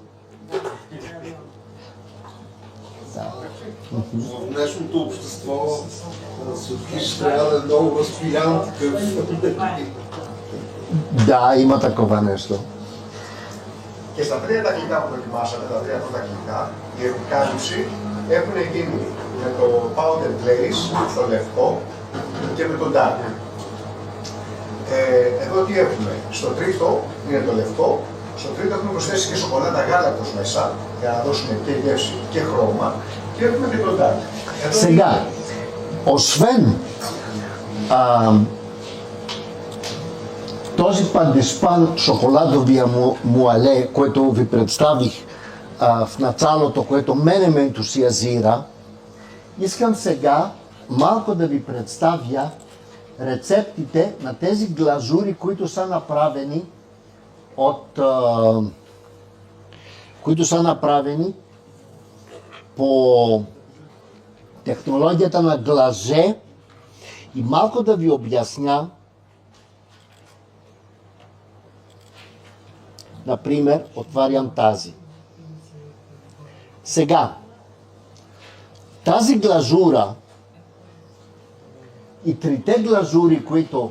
[SPEAKER 2] В днешното общество сладкиш трябва да е много възпиян такъв.
[SPEAKER 1] Да, има такова нещо.
[SPEAKER 2] Και στα τρία τα γλυκά που δοκιμάσαμε, τα τρία πρώτα γλυκά, η επικάλυψη έχουν γίνει με το powder glaze, το λευκό, και με το dark. Εδώ τι έχουμε, στο τρίτο είναι το λευκό, στο τρίτο έχουμε προσθέσει και σοκολάτα γάλακτος μέσα, για να δώσουμε και γεύση και χρώμα, και έχουμε και το dark.
[SPEAKER 1] Сега, освен този падишпан шоколадовия муале, който ви представих в началото, което мене ме ентусиазира, искам сега малко да ви представя рецептите на тези глазури, които са направени по технологията на глаже и малко да ви обясня. Например, отварям тази. Сега, тази глазура и трите глазури, които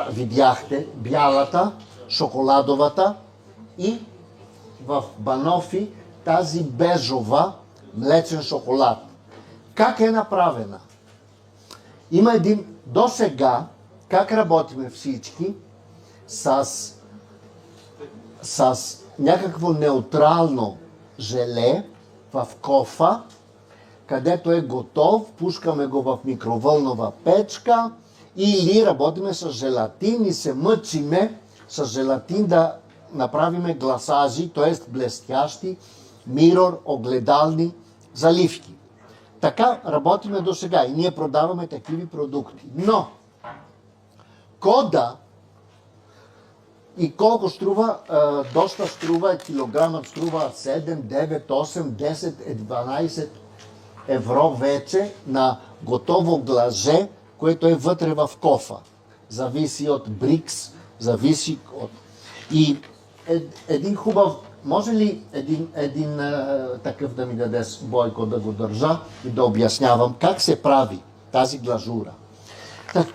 [SPEAKER 1] видяхте, бялата, шоколадовата и в банофи тази бежова млечен шоколад. Как е направена? Има един досега, как работиме всички с някакво неутрално желе в кофа, където е готов, пускаме го в микровълнова печка или работиме с желатин и се мъчиме с желатин да направиме гласажи, т.е. блестящи, мирор, огледални заливки. Така работиме до сега и ние продаваме такива продукти. Но кода и колко струва, доста струва, килограмът струва 7, 9, 8, 10, 12 евро вече на готово глаже, което е вътре в кофа. Зависи от Брикс, зависи от... И един хубав... Може ли един такъв да ми даде Бойко да го държа и да обяснявам как се прави тази глажура?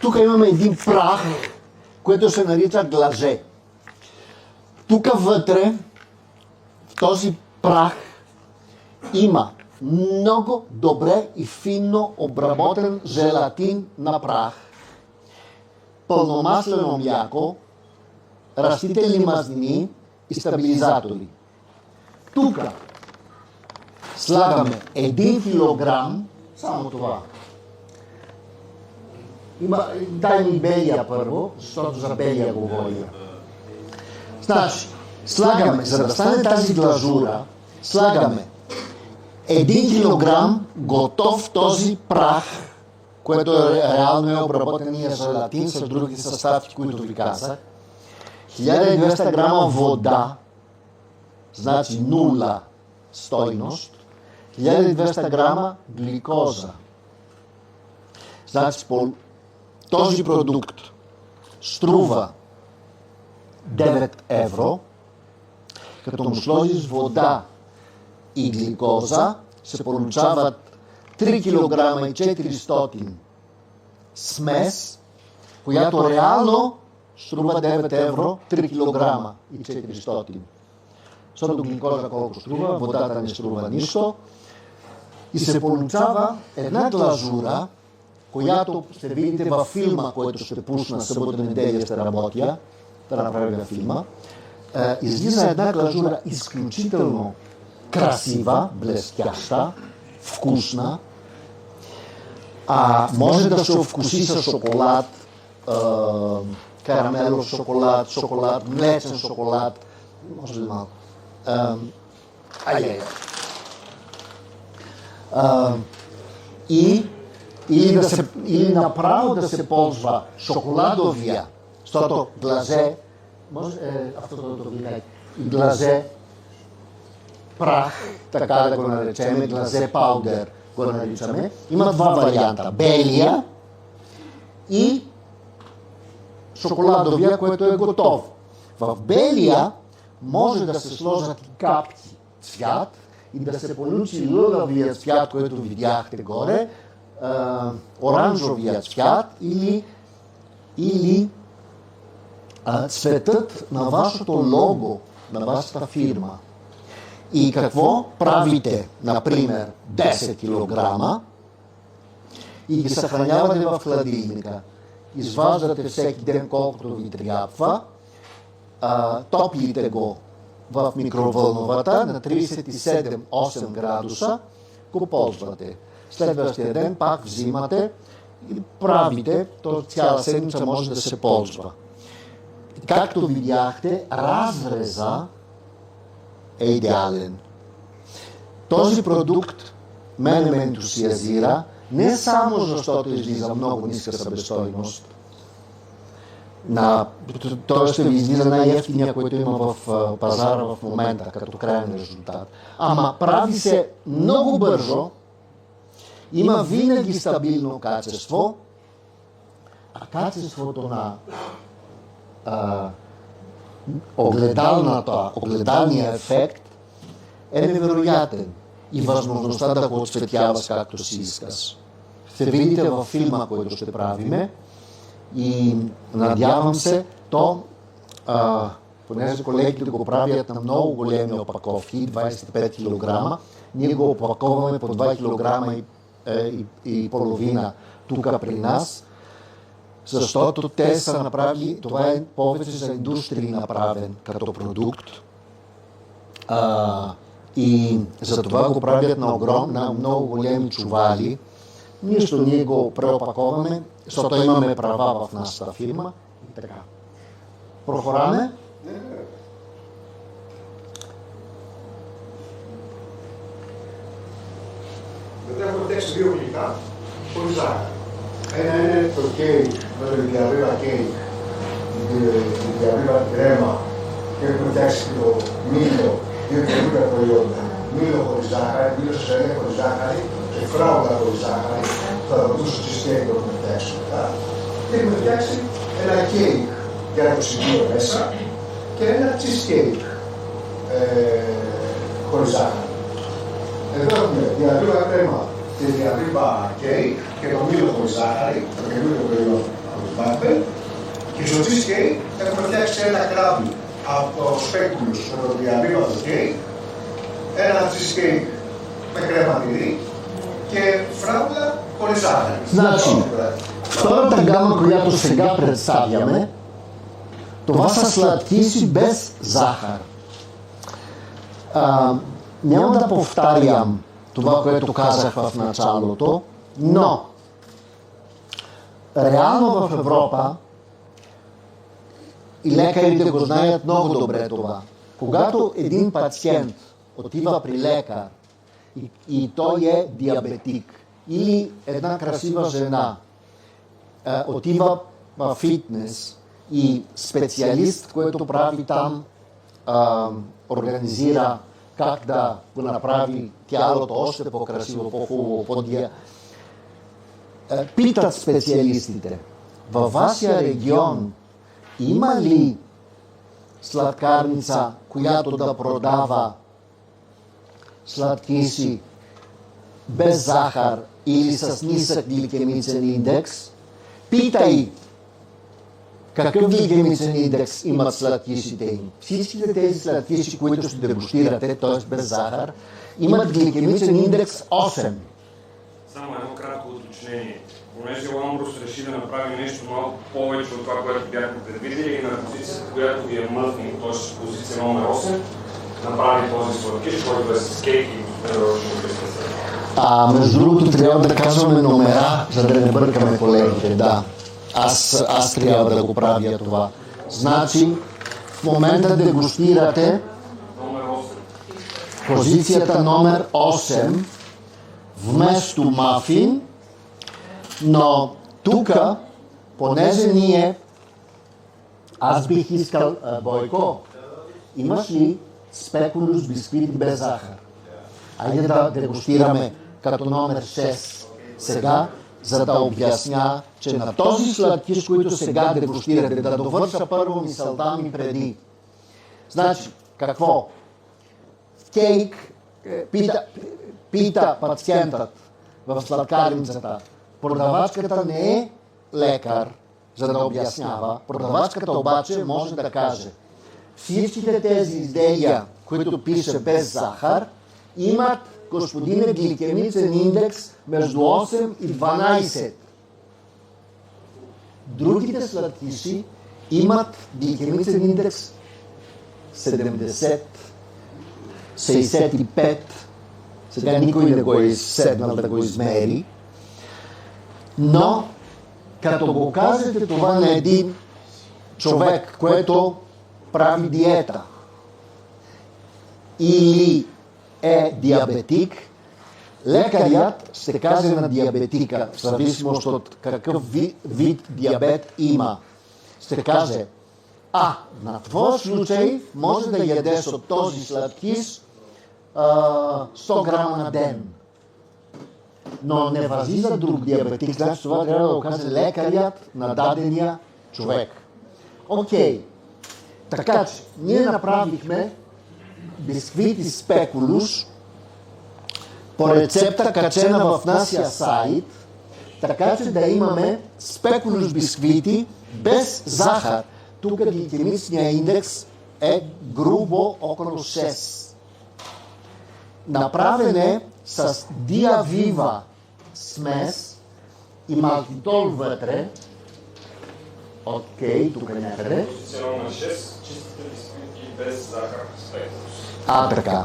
[SPEAKER 1] Тук имаме един прах, който се нарича глаже. Тук вътре, в този прах, има много добре и финно обработен желатин на прах, пълномаслено мляко, растителни мазнини и стабилизатори. Тук слагаме 1 килограм, само това. Дай ми белия първо, защото за белия говоря. Значи, слагаме, за да стане тази глажура, слагаме 1 килограм готов този прах, което реално е обработения желатин с други съставки, които ви казах. 1200 грама вода, значи нула стойност, 1200 грама гликоза. Значи този продукт струва 9 евро, като му сложиш вода и гликоза, се получават 3 кг и 400 смес, която реално струва 9 евро, 3 кг и 400. Защото гликоза колко струва, водата не струва нищо. И се получава една глажура, която ще видите във филма, който ще пусна събота неделя, ще работя, да направя филма. Излиза една глажура изключително красива, блестяща, вкусна. Може да се вкуси с шоколад, карамелов шоколад, млечен шоколад, може ли малко. Или направо да се ползва шоколадовия, защото глазе, глазе прах, така да го наречем, глазе паудер го наричаме. Има два варианта. Белия и шоколадовия, който е готов. В белия може да се сложат капки цвят и да се получи лъгавия цвят, който видяхте горе, оранжевия цвят или цветът на вашето лого, на вашата фирма. И какво правите, например, 10 кг и ги съхранявате в хладилника. Изваждате всеки ден колкото ви трябва, топлите го в микровълновата на 37-8 градуса, го ползвате. Следващия ден пак взимате и правите, то цяла седмица може да се ползва. Както видяхте, разреза е идеален. Този продукт ме ентусиазира не само защото излиза много ниска себестойност, той ще ви излиза най-евтиния, който има в пазара в момента, като крайен резултат. Ама прави се много бързо, има винаги стабилно качество, а качеството на огледалния ефект е невероятен и възможността да го отцветяваш както си искаш. Ще видите във филма, който ще правиме и надявам се понеже колегите го правят на много големи опаковки, 25 кг, ние го опаковаме по 2 кг и половина тук при нас, защото те са направили, това е повече за индустрии направен като продукт. И за това го правят на много големи чували. Ние го преопаковаме, защото имаме права в нашата фирма. И така. Прохораме.
[SPEAKER 2] Έχουμε φτιάξει δύο γλυκά χωρίς ζάχαρη. Ένα είναι το κέικ με το διαβίβα κέικ, τη διαβίβα κρέμα και έχουμε φτιάξει και το μήλο, δύο καινούργια προϊόντα. Μήλο χωρίς ζάχαρη, μήλο σε σελίδα χωρίς ζάχαρη και φράουλα χωρίς ζάχαρη. Θα το δώσω στο cheesecake που έχουμε φτιάξει μετά. Και έχουμε φτιάξει ένα κέικ για το ψυγείο μέσα και ένα cheesecake χωρίς ζάχαρη. Εδώ έχουμε διαβίβα κρέμα και διαβίβα κέικ και το μήλο χωρίς ζάχαρη, το καινούργιο προϊόν από το Bumble. Και στο cheesecake έχουμε φτιάξει ένα κράβι από σπέκουλους με το διαβίβα το κέικ, ένα cheesecake με κρέμα τυρί και φράουλα χωρίς ζάχαρη.
[SPEAKER 1] Значи, втората гама, която сега представяме, това са сладкиши без захар. Няма да повтарям това, което казах в началото, но реално в Европа, и лекарите го знаят много добре това, когато един пациент отива при лекар и той е диабетик, или една красива жена отива в фитнес и специалист, който прави там, организира как да го направи тялото още по-красиво, по-хубаво, питат специалистите, във вашия регион има ли сладкарница, която да продава сладкиши без захар или с нисък гликемичен индекс? Питай какъв гликемичен индекс имат сладкишите им. Всичките тези сладкиши, които ще дегустирате, т.е. без захар, имат гликемичен индекс 8.
[SPEAKER 3] Само едно кратко уточнение. Понеже Ламбрус реши да направи нещо малко повече от това, което бяхме предвидели и на позицията, която ви е мътни, т.е. позиция номер 8, направи този сладкиш, който е с кейк и
[SPEAKER 1] между другото трябва да казваме номера, за да не бъркаме колегите, да. Аз трябва да го правя това. Значи, в момента дегустирате позицията номер 8 вместо мафин, но тук, понеже ние, аз бих искал, Бойко, имаш ли спекулюс бисквити без захар? Айде да дегустираме като номер 6 сега, за да обясня, че на този сладкиш, който сега дегустирате, да довърша първо мисълта ми преди. Значи, какво? Кейк, пита пациентът в сладкарницата. Продавачката не е лекар, за да обяснява. Продавачката обаче може да каже: всичките тези изделия, които пише без захар, имат, господине, гликемичен индекс между 8 и 12. Другите сладкиши имат гликемичен индекс 70, 65. Сега никой не го е седнал да го измери. Но, като го кажете това на един човек, който прави диета или е диабетик, лекарят ще каже на диабетика, в зависимост от какъв вид диабет има, ще каже: на твой случай може да ядеш от този сладкиш 100 грама на ден. Но не важи за друг диабетик, значи това трябва да го каже лекарят на дадения човек. Окей. Така че, ние направихме бисквити спекулюс по рецепта, качена в нашия сайт, така че да имаме спекулюс бисквити без захар. Тук гликемичният индекс е грубо около 6. Направен е с диавива смес и малтитол вътре. Окей, тук някъде.
[SPEAKER 3] позиция номер 6, чистите бисквитки без захар спекулус.
[SPEAKER 1] Така.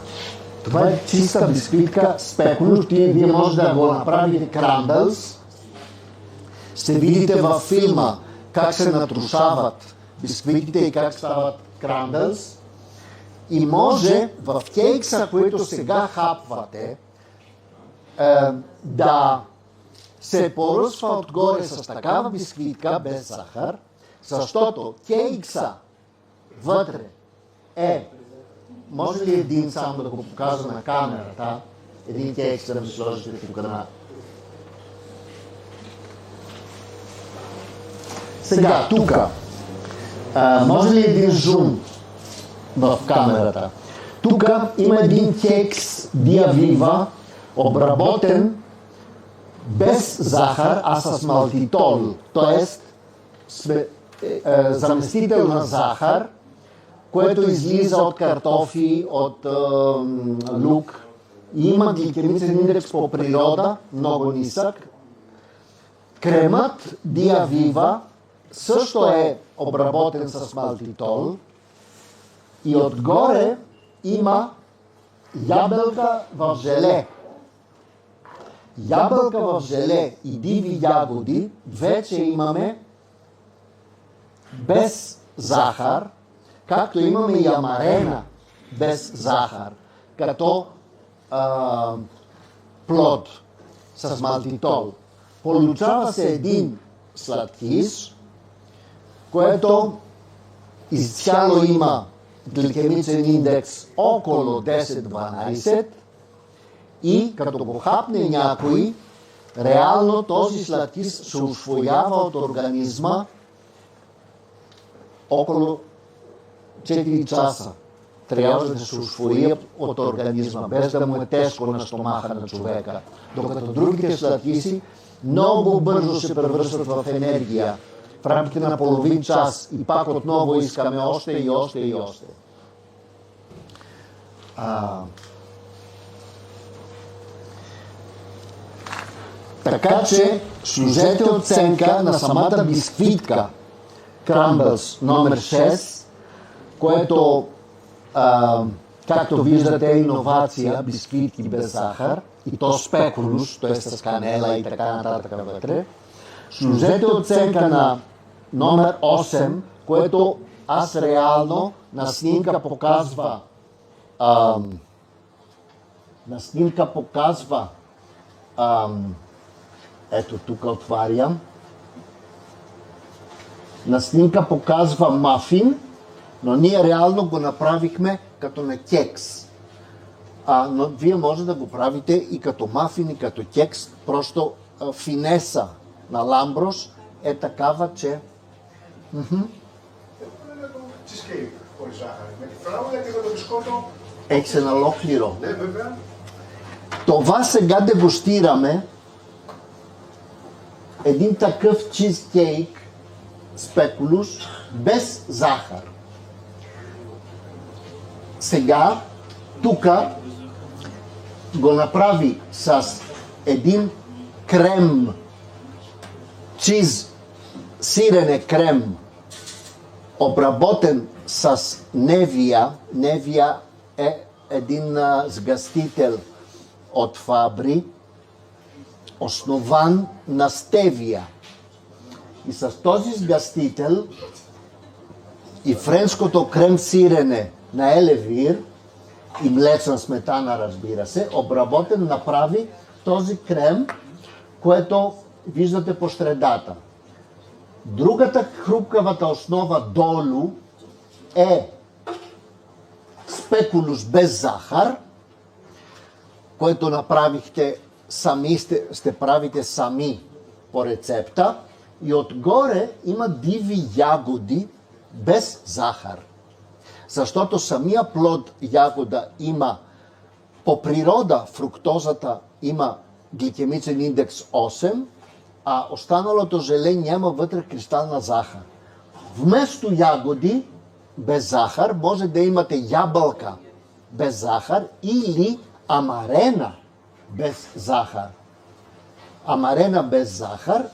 [SPEAKER 1] Това е чиста бисквитка спекулус. Вие може да го направите крамбълс. Ще видите във филма как се натрушават бисквитите и как стават крамбълс. И може в кейкса, които сега хапвате, да се поръсва отгоре с такава бисквитка без захар, защото кейкса вътре е, може ли един само да го покажа на камерата, един кейкс да ми сложите тук на... Сега, тук, може ли един зум в камерата? Тук има един кекс Dia Viva, обработен без захар, а с малтитол, т.е. заместител на захар, което излиза от картофи, от лук. Има гликемичен индекс по природа, много нисък. Кремът Dia Viva също е обработен с малтитол и отгоре има ябълка в желе. Ябълка в желе и диви ягоди вече имаме без захар, както имаме и амарена без захар, като плод с малтитол. Получава се един сладкиш, което изцяло има гликемичен индекс около 10-12 и като го хапне някой, реално този сладкиш се усвоява от организма около 4 часа. Трябва да се усвои от организма, без да му е тежко на стомаха на човека. Докато другите сладкиши много бързо се превръщат в енергия. В рамките на половин час и пак отново искаме още и още и още. Така че служете оценка на самата бисквитка Crumbles номер 6, което, както виждате, е иновация, бисквитки без захар, и то спекулус, т.е. с канела и така нататък вътре. Служете оценка на номер 8, което аз реално на снимка показва ето тук отварям. На снимка показва мафин, но ние реално го направихме като на кекс. Но вие може да го правите и като мафин, и като кекс, просто финеса на Ламброш е такава, че...
[SPEAKER 2] Cheesecake χωρίς ζάχαρη. Με τη φράουλα και με το μπισκότο.
[SPEAKER 1] Έχεις ένα ολόκληρο.
[SPEAKER 2] Ναι, βέβαια.
[SPEAKER 1] Това сега дегустираме един такъв чизкейк спекулус без захар. Сега тук го направи с един крем, чиз, сирене крем, обработен с невия. Невия е един сгъстител от Фабри, основан на стевия. И с този сгъстител и френското крем сирене на Елевир и млечна сметана, разбира се, обработен направи този крем, което виждате по средата. Другата хрупкавата основа долу е спекулус без захар, което направихте сами, ще правите сами по рецепта. И отгоре има диви ягоди без захар. Защото самия плод ягода има, по природа фруктозата има гликемичен индекс 8, а останалото желе няма вътре кристална захар. Вместо ягоди без захар може да имате ябълка без захар или амарена без захар. Амарена без захар,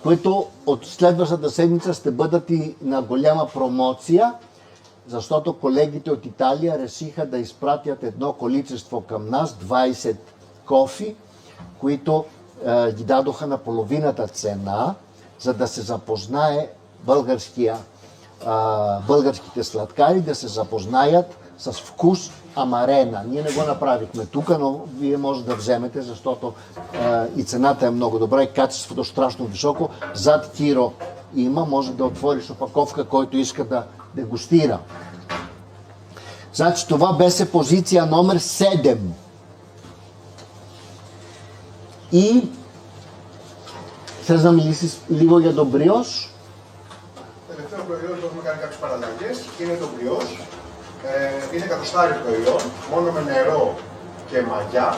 [SPEAKER 1] които от следващата седмица ще бъдат и на голяма промоция, защото колегите от Италия решиха да изпратят едно количество към нас, 20 кофи, които ги дадоха на половината цена, за да се запознае българските сладкари, да се запознаят с вкус амарена. Ние не го направихме тук, но вие може да вземете, защото и цената е много добра и качеството страшно високо. Зад Киро има, може да отвориш опаковка, който иска да дегустира. Значи това беше позиция номер 7. И θες να μιλήσεις λίγο για τον μπριός?
[SPEAKER 2] Τελευταίο προϊόν που έχουμε κάνει κάποιες παραλλαγές είναι το μπριός. Είναι κατοστάρι προϊόν, μόνο με νερό και μαγιά,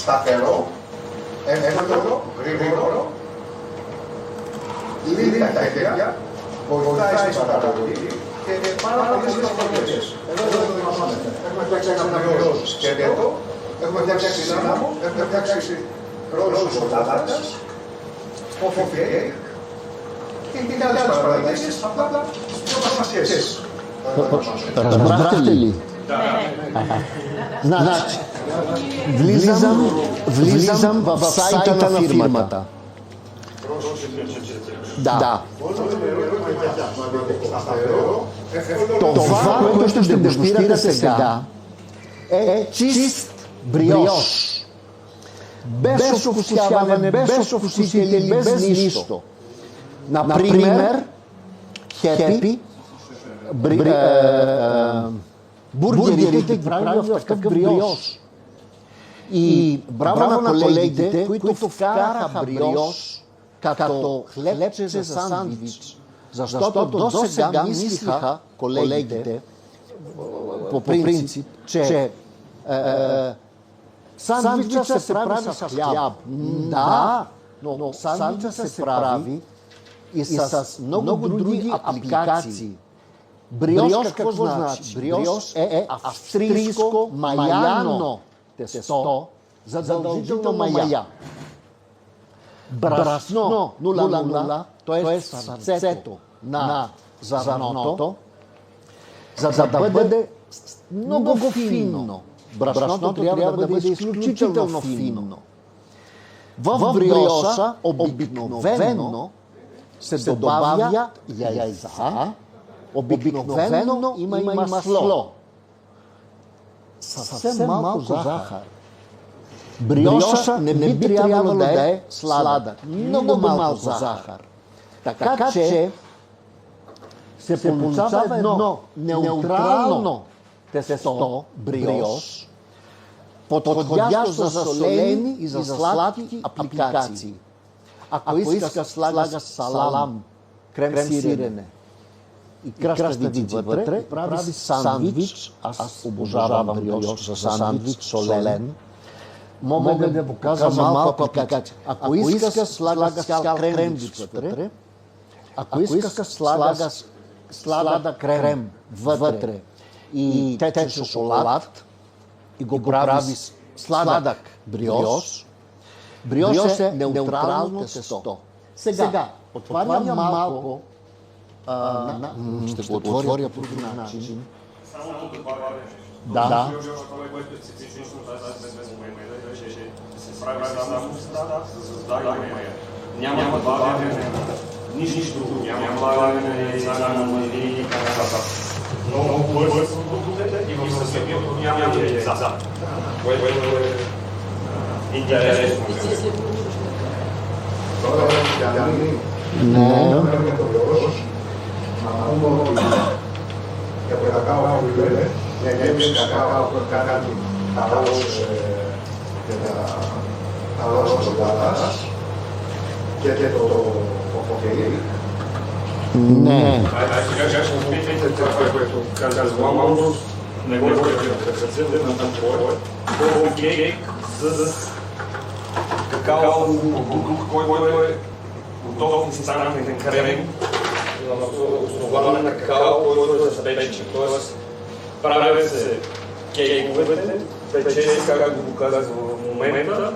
[SPEAKER 2] σταθερό, εύκολο, γρήγορο, λίγα χέρια, βοηθάει στην παραγωγή και πάρα πολλές συσκευές. Εδώ το δημοσιεύουμε. Έχουμε φτιάξει ένα μπριός σκέτο, έχουμε φτιάξει σύναμο, έχουμε φτιάξει ρόλο σοκολάτας, coffee cake και άλλες παραλλαγές, απλά τις πιο βασικές.
[SPEAKER 1] Разбрахте ли? Значи, влизам в сайта на фирмата. Да. Това, което ще дегустирате сега, е чист бриош. Без овкусяване, без овкусители, без нищо. Например, Хепи, бургерите ги прави в такъв бриош. И браво на колегите, които вкараха бриош като хлебче за сандвич. Защото до сега мислиха колегите по принцип, че сандвича се прави с хляб. Да, но сандвича се прави и с много други апликации. Бриош какво значи? Бриош е австрийско маяно тесто, задължително мая. Брасно 0,0, т.е. сърцето на зърното, за да бъде много финно. Брашното трябва да бъде изключително финно. В бриоша обикновено се добавя яйца, обикновено има и масло. Съвсем малко захар. Бриоша не би трябвало да е сладък. Много малко захар. Така че се получава едно неутрално тесто, бриош, подходящо за солени и за сладки апликации. Ако иска слага салам, крем сирене и краставици вътре, прави сандвич. Аз обожавам бриош за сандвич, солен. Мога да покажа малко апликация. Ако иска слага цял кремвич вътре, ако иска слага крем вътре и тече шоколад и го прави сладък бриош. Бриош е неутрално тесто. Сега, отварям малко. Ще го отворя по друг начин.
[SPEAKER 3] Само да добавя нещо.
[SPEAKER 1] Да.
[SPEAKER 3] Това, което е специфично без момента, че се прави само с създаване. Няма добавяне на нищо друго. Няма добавяне на яйца, на мазнини и така нататък. Много бързо продуктите и в съседното няма яйца. Което е интересно.
[SPEAKER 1] Не.
[SPEAKER 2] Και από τα κακάο που λέτε, μια γέμιση κακάο που κάνει καλός και καλός σοκολάτας και το κοκκινί.
[SPEAKER 1] Ναι.
[SPEAKER 3] Сега ще опитайте това, което казва Амбрус, не го прецензирате на твое. Кофе-кейк с какао продукт, който е готов инстантен крем, основана на какао, който е запечен. Тоест, правят се кейковете, печени, както го казах в момента.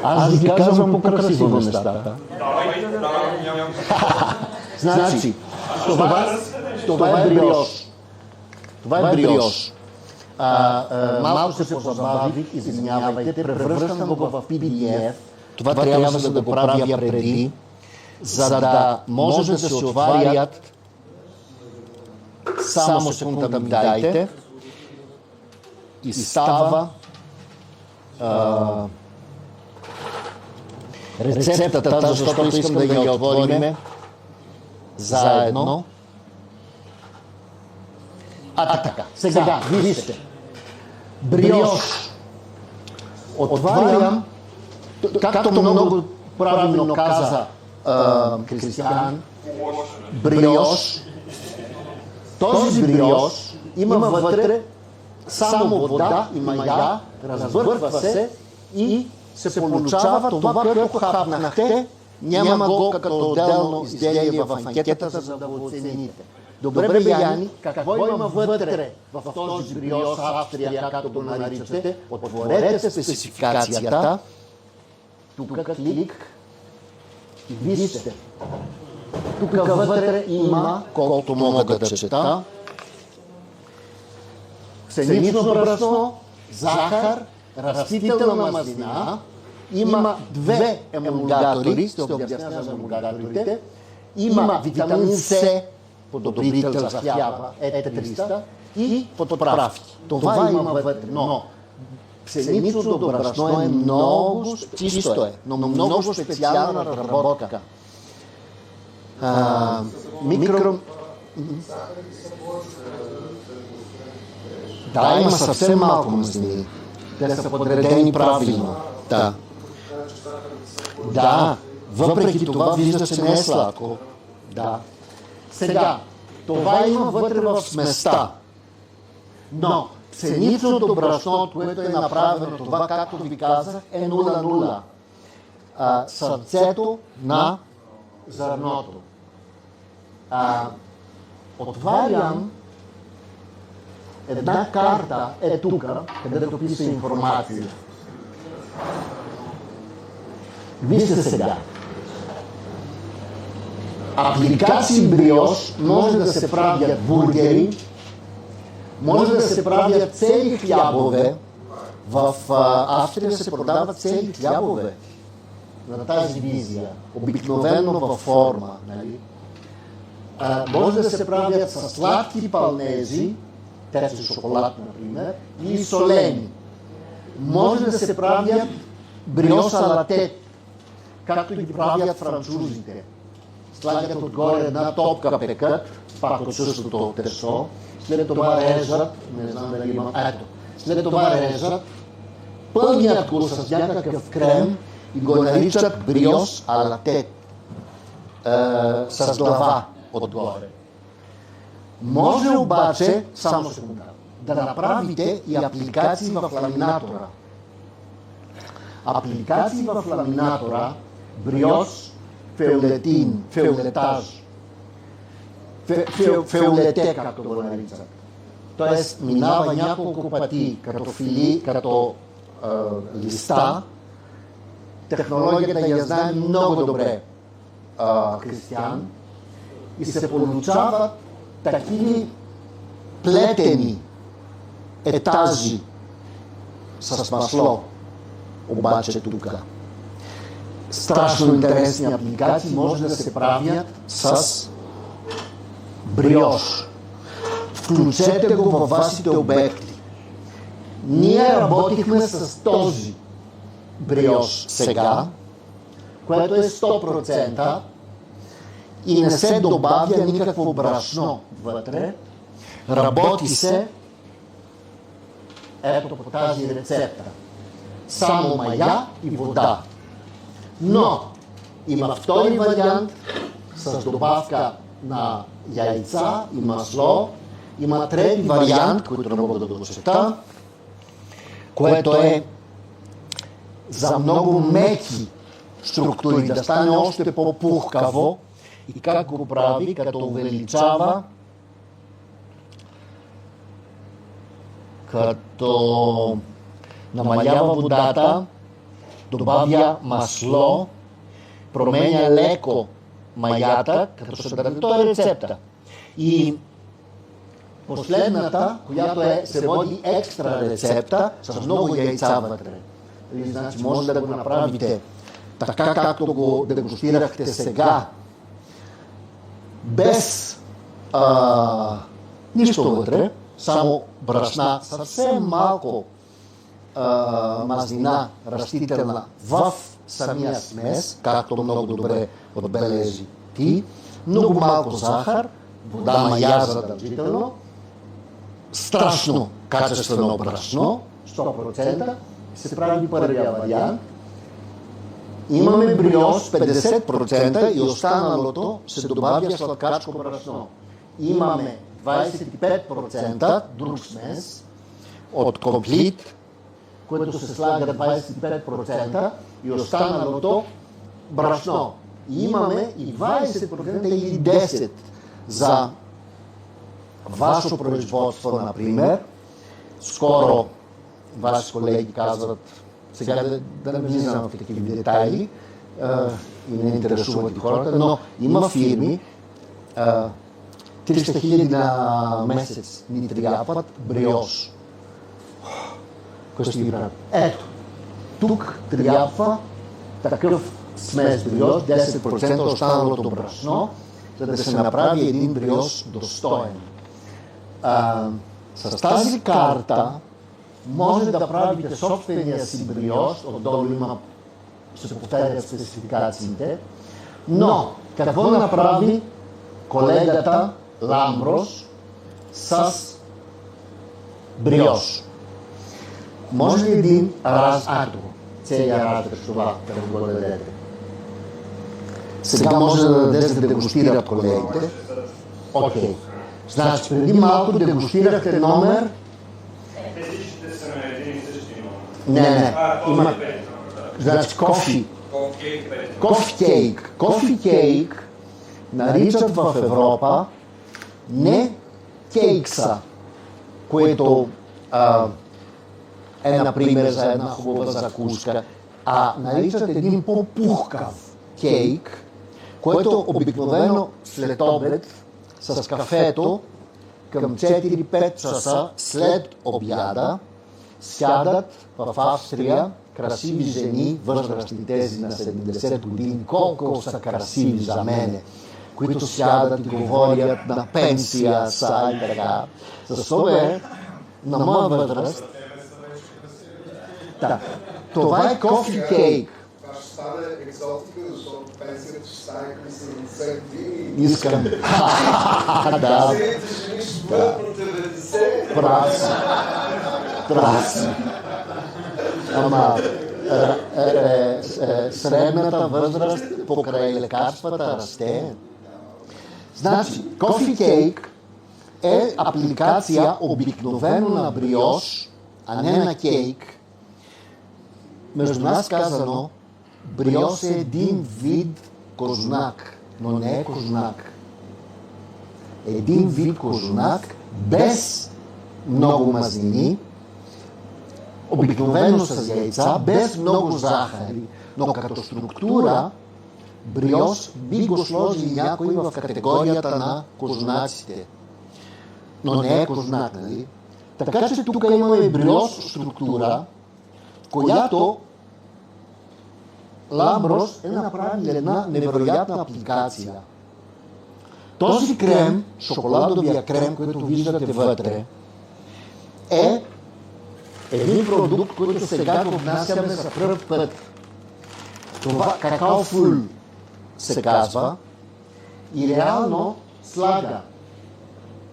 [SPEAKER 1] Аз ви казвам по-красиво нещата. Значи, това е бриош. Това е бриош. Малко се позабавих, извинявайте, превръщам го в PDF. Това трябваше да го правя преди, за да може да се отварят. Само секунда ми дайте. И става рецептата, защото искам да ги отвориме заедно. Така, сега, вижте. Бриош. Отварям, както много правилно каза Кристиан, бриош. Този бриош има вътре само вода и мая, разбърква се и се получава това, което хапнахте. Няма го като отделно изделие в анкетата, за да го оцените. Добре, Яни, какво има вътре в този бриош Австрия, както го наричате? Отворете спецификацията. Тук клик и вижте. Тук вътре има, колкото мога да чета, пшенично брашно, захар, растителна мазнина, има 2 емулгатори, ще обясня за емулгаторите, има витамин С, подобрител за хляба, Е300 и подправки. Това има вътре, но пшеничното брашно е много, чисто е, но много специална разработка. Да, има съвсем малко мазнини. Те са подредени правилно. Да, въпреки това вижда, че не е сладко. Да. Сега, това има вътре в сместа. Но пшеничното брашно, което е направено, това, както ви казах, е 0,0. Сърцето на зърното. Отварям една карта, тук, където пише информация. Вижте сега. Апликации бриош може да се правят бургери, може да се правят цели хлябове. В Австрия се продават цели хлябове на тази визия, обикновено във форма. Нали? Може да се правят с сладки палнези, те са шоколад, например, и солени. Може да се правят бриош алатет, както ги правят французите. Слагат отгоре една топка пекат, пак от същото тесо, след това режат, не знам дали имам, след това режат, пълнят го с някакъв крем и го наричат бриош алатет, с глава отгоре. Може обаче, само секунда, да направите и апликации в ламинатора. Апликации в ламинатора, бриош, феолетаж, феолете, както го наричат. Тоест, минава няколко пъти като фили, като листа. Технологията я знае много добре Кристиан. И се получават такива плетени етажи с масло. Обаче тук страшно интересни апликации може да се правят с бриош. Включете го във вашите обекти. Ние работихме с този бриош сега, което е 100%, и не се добавя никакво брашно вътре. Работи се ето по тази рецепта. Само мая и вода. Но има втори вариант с добавка на яйца и масло. Има трети вариант, който не мога да го чета, което е за много меки структури, да стане още по-пухкаво. И как го прави, като увеличава, като намалява водата, добавя масло, променя леко маята, като ще даде, това е рецепта. И последната, която се води екстра рецепта, с много яйца вътре. Значи може да го направите така както го дегустирахте сега, без нищо вътре, само брашна, съвсем малко мазнина растителна в самия смес, както много добре отбележи ти, много малко захар, вода мая задължително, страшно качествено брашно, 100%, се прави първия вариант. Имаме бриош 50% и останалото се добавя сладкачко брашно. Имаме 25% друг смес от комплит, което се слага 25% и останалото брашно. И имаме и 20% или 10% за ваше производство, например. Скоро ваши колеги казват, сега да не влизам в такива детайли и не интересуват хората, но има фирми, 300 000 на месец ни трябват бриош. Кой ще ги прави? Ето, тук трябва такъв смес бриош, 10% останалото брашно, за да се направи един бриош достоен. С тази карта може да правите собствения си бриош, отдолу се повтарят спецификациите, но какво направи колегата Ламброс с бриош? Може ли един целият разрез това да го дадете? Сега може да дадете да дегустират колегите. Окей. Значи, преди малко дегустирахте номер.
[SPEAKER 3] Всичките са на един и същи
[SPEAKER 1] Не.
[SPEAKER 3] номер.
[SPEAKER 1] Има. Значи, кофи. Кофи кейк наричат в Европа не кейкса, което е, например, за една хубава закуска, а наричат един по-пухкав кейк, който обикновено след обед с кафето към 4-5 часа след обяда сядат в Австрия красиви жени, възрастни тези на 70 години, колко са красиви за мене, които сядат и говорят на пенсия са и така. Защото на моя възраст. Да. Това е кофи кейк.
[SPEAKER 2] Това ще стане екзотика, защото пенсията ще стане при 70 години.
[SPEAKER 1] Искам. Да.
[SPEAKER 2] Целите жени ще бъдат на 90.
[SPEAKER 1] Прав си. Ама средната възраст покрай лекарствата расте. Значи, кофи кейк е апликация обикновено на бриош, а не на кейк. Между нас казано, бриош е един вид кожунак, но не е кожунак. Един вид кожунак без много мазнини, обикновено с яйца, без много захари, но като структура бриош би го сложили някой в категорията на кожунаците. Но не е кожунак, нали? Така че тук имаме бриош структура, която Ламброс е направил една невероятна апликация. Този крем, шоколадовия крем, който виждате вътре, е един продукт, който сега го внасяме за първ път. Това какао фул се казва и реално слага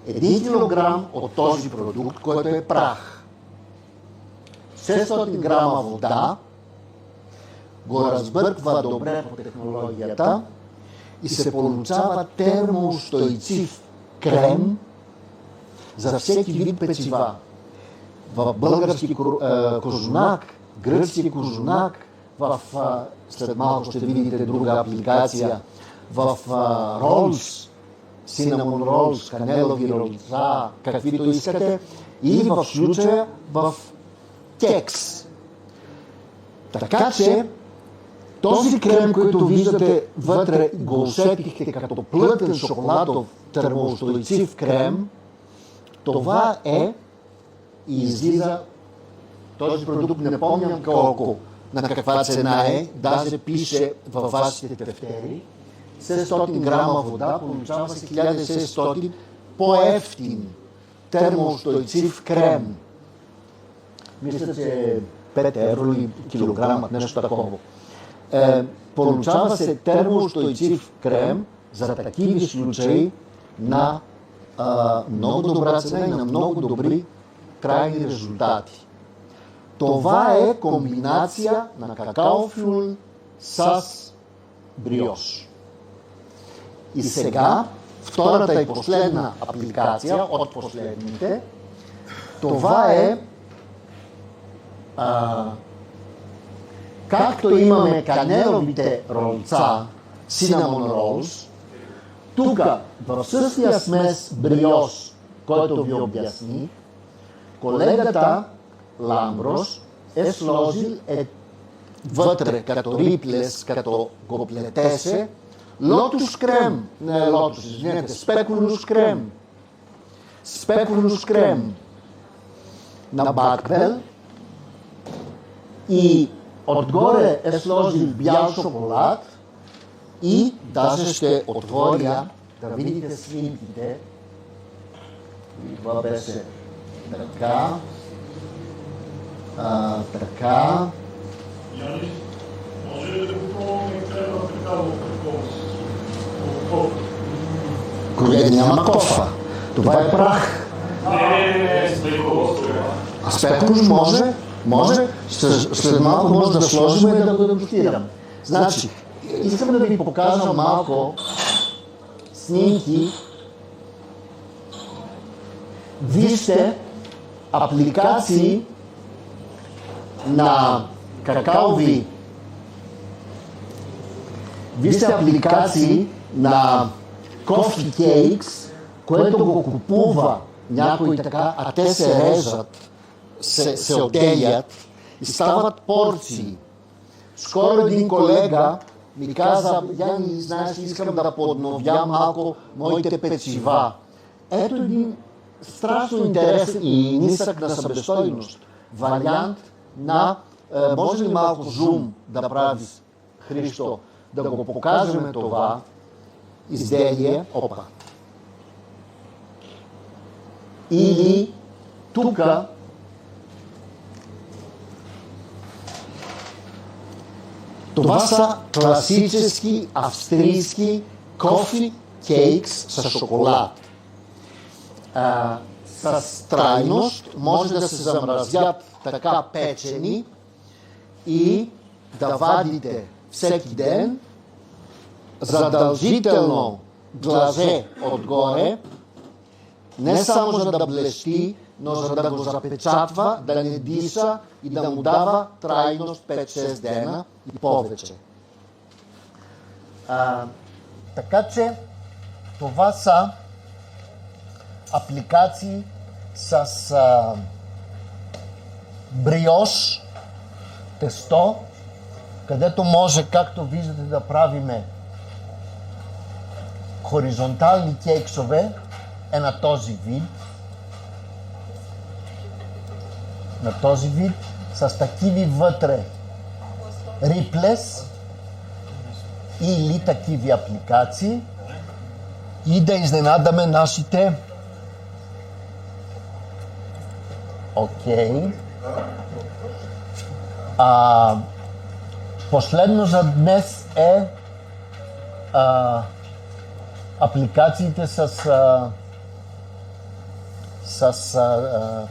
[SPEAKER 1] 1 килограм от този продукт, който е прах. 600 грама вода, го разбърква добре по технологията и се получава термоустойчив крем за всеки вид печива. В български кожунак, гръцки кожунак, след малко ще видите друга апликация, в ролс, синамон ролс, канелови ролса, каквито искате, или в случая в кекс. Така че този крем, който виждате вътре, го усетихте като плътен шоколадов термоустойчив крем, това е и излиза този продукт, не помням колко на каква цена е, даже пише във вашите тефтери. 600 грама вода, получава се 1600 по-евтин термоустойчив крем. Мисля, че е 5 евро или килограмът, нещо такова. Получава се термоустойчив крем за такива случаи на много добра цена и на много добри крайни резултати. Това е комбинация на какаофюл с бриош. И сега, втората и последна апликация от последните, това е както имаме канеловите ролца, cinnamon rolls, тук в същия смес бриош, който ви обясни, колегата Ламброс е сложил вътре, като риплес, като го плетеше, лотус крем, не лотус, извинете, спекулус крем на бакбел и отгоре е сложил бял шоколад и даже ще отворя да видите снимките. И това беше така. Така.
[SPEAKER 4] Яни, може ли да го пробваме крема такава кофа?
[SPEAKER 1] Колега, няма кофа. Това е прах.
[SPEAKER 4] Не, спекулус.
[SPEAKER 1] А спекулус може? Може. След малко може да сложим и да го дегустирам. Значи, искам да ви покажа малко снимки. Вижте апликации на какаови. Вижте апликации на кофи кейкс, което го купува някой така, а те се режат, се отделят и стават порции. Скоро един колега ми каза, Яни, знаеш, искам да подновя малко моите печива. Ето един страшно интересен и нисък на събестойност вариант на, може ли малко зум да прави, Христо, да го покажем това изделие, опа. Или тука това са класически австрийски кофи кейкс с шоколад. С трайност може да се замразят така печени и да вадите всеки ден задължително глазе отгоре, не само за да блести, но за да го запечатва, да не диша и да му дава трайност 5-6 дена и повече. Така че това са апликации с бриош, тесто, където може, както виждате, да правиме хоризонтални кексове е на този вид. На този вид, с такиви вътре риплес или такиви апликации и да изненадаме нашите. Окей. Последно за днес е апликациите с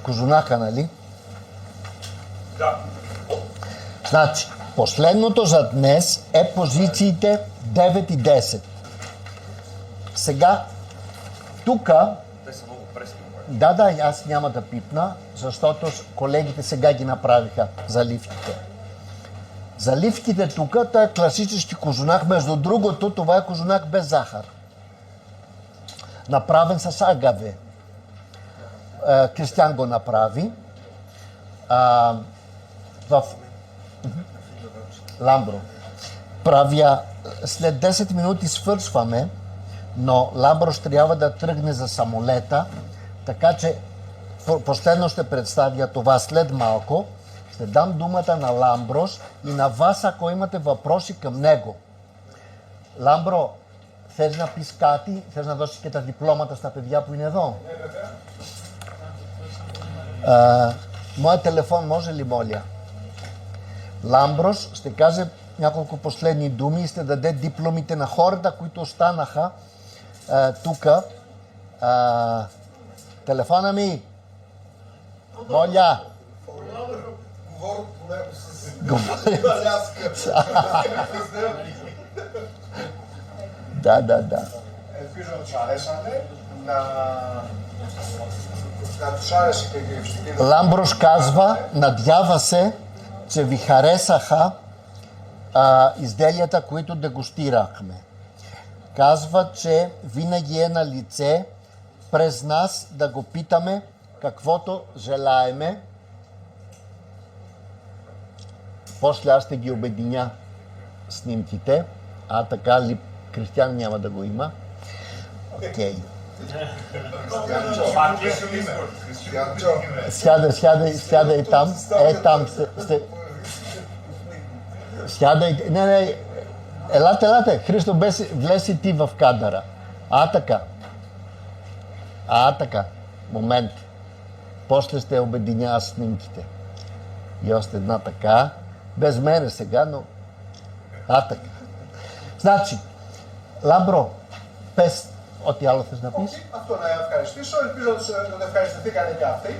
[SPEAKER 1] кожунака, нали?
[SPEAKER 4] Да.
[SPEAKER 1] Значи, последното за днес е позициите 9 и 10. Сега, тук...
[SPEAKER 4] Те са много пресни.
[SPEAKER 1] Да, аз няма да пипна, защото колегите сега ги направиха заливките. Заливките тук, това е класически кожунак. Между другото, това е кожунак без захар. Направен с агаве. Кристиан го направи. В Ламбро. Правя, след 10 минути свършваме, но Ламбро ще трябва да тръгне за самолета, така че последно ще представя това след малко. ще дам думата на Ламброс и на вас, ако имате въпроси към него. Ламбро, θες να πεις κάτι, θες να δώσεις και τα διπλώματα στα παιδιά που είναι εδώ? Моят телефон може ли, моля? Ламброс ще каже няколко последни думи и ще даде дипломите на хората, които останаха тук. Телефона ми! Моля! Говори по него Да.
[SPEAKER 2] Ελπίζω να τους αρέσανε, να τους άρεσε και η γευστική δοκιμή.
[SPEAKER 1] Ламброш казва, надява се, че ви харесаха изделията, които дегустирахме. Казва, че винаги е на лице през нас да го питаме каквото желаеме. После аз ще ги обединя снимките, така ли Кристиан няма да го има. Окей. Сядай там. Там сте. Сядай. Не. Елате. Христо, влез и ти в кадъра. Така. Момент. После ще обединя снимките. И още една така. Без мене сега, но... така. Значи, Λάμπρο, πες ό,τι άλλο θες να πεις.
[SPEAKER 2] Αυτό να ευχαριστήσω, ελπίζω να ευχαριστηθήκανε και αυτοί.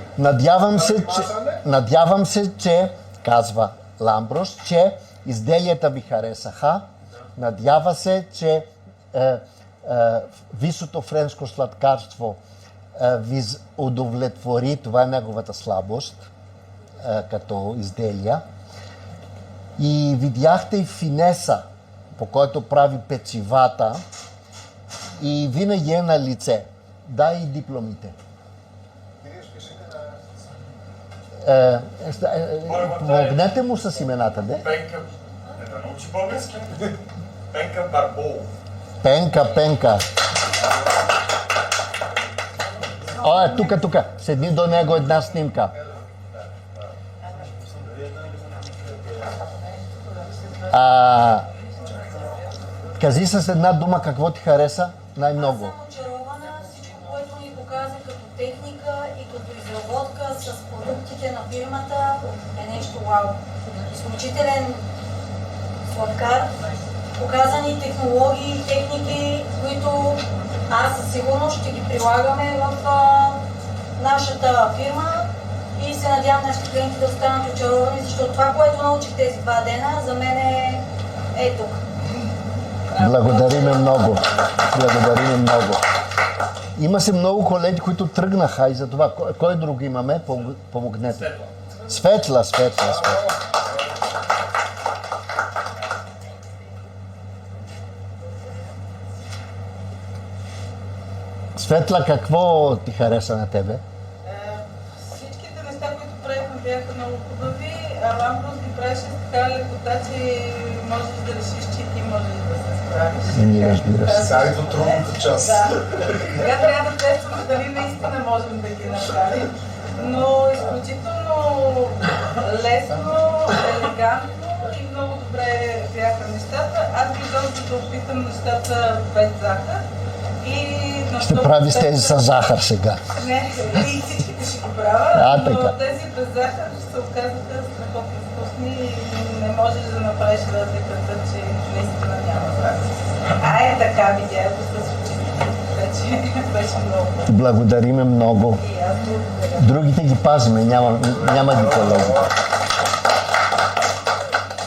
[SPEAKER 1] Надявам се, че, казва Ламброс, че изделията ви харесаха. Надява се, че висото френско сладкарство ви удовлетвори. Това е неговата слабост като изделия. И видяхте и финеса, по който прави печивата и винаги е на лице. Дай и дипломите. Помогнете му с имената, де?
[SPEAKER 3] Пенка, да научи български. Пенка Барбол.
[SPEAKER 1] Пенка. Тук. Седни до него една снимка. Кажи с една дума какво ти хареса най-много.
[SPEAKER 5] Аз съм очарована, всичко, което ни показа като техника и като изработка с продуктите на фирмата е нещо вау. Изключителен сладкар, показани технологии и техники, които аз със сигурност ще ги прилагаме в нашата фирма и се надявам нашите клиенти да останат очаровани, защото това, което научих тези 2 дена, за мен е тук.
[SPEAKER 1] Благодариме много. Има се много колеги, които тръгнаха и за това. Кой друг имаме? Помогнете. Светла. Светла, какво ти хареса на тебе?
[SPEAKER 6] Всичките неща, които правихме, бяха много хубави. Ламброс ги правеше с така лекота, че можеш да решиш, че ти можеш да се справиш.
[SPEAKER 1] Ние разбира се.
[SPEAKER 2] Сега идва трудната част.
[SPEAKER 6] Сега трябва да тестваме дали наистина можем да ги направим. Но изключително лесно, елегантно и много добре бяха нещата. Аз ги дължа да опитам нещата без захар.
[SPEAKER 1] Ще правиш тези с захар сега.
[SPEAKER 6] Не, и всичките ще го правя,
[SPEAKER 1] така.
[SPEAKER 6] но тези без захар се оказаха страхотно вкусни и не можеш да направиш разликата, че наистина няма захар. Така видях го с очите, вече беше много.
[SPEAKER 1] Благодариме много.
[SPEAKER 6] И аз благодаря.
[SPEAKER 1] Другите ги пазиме, няма ги колеги.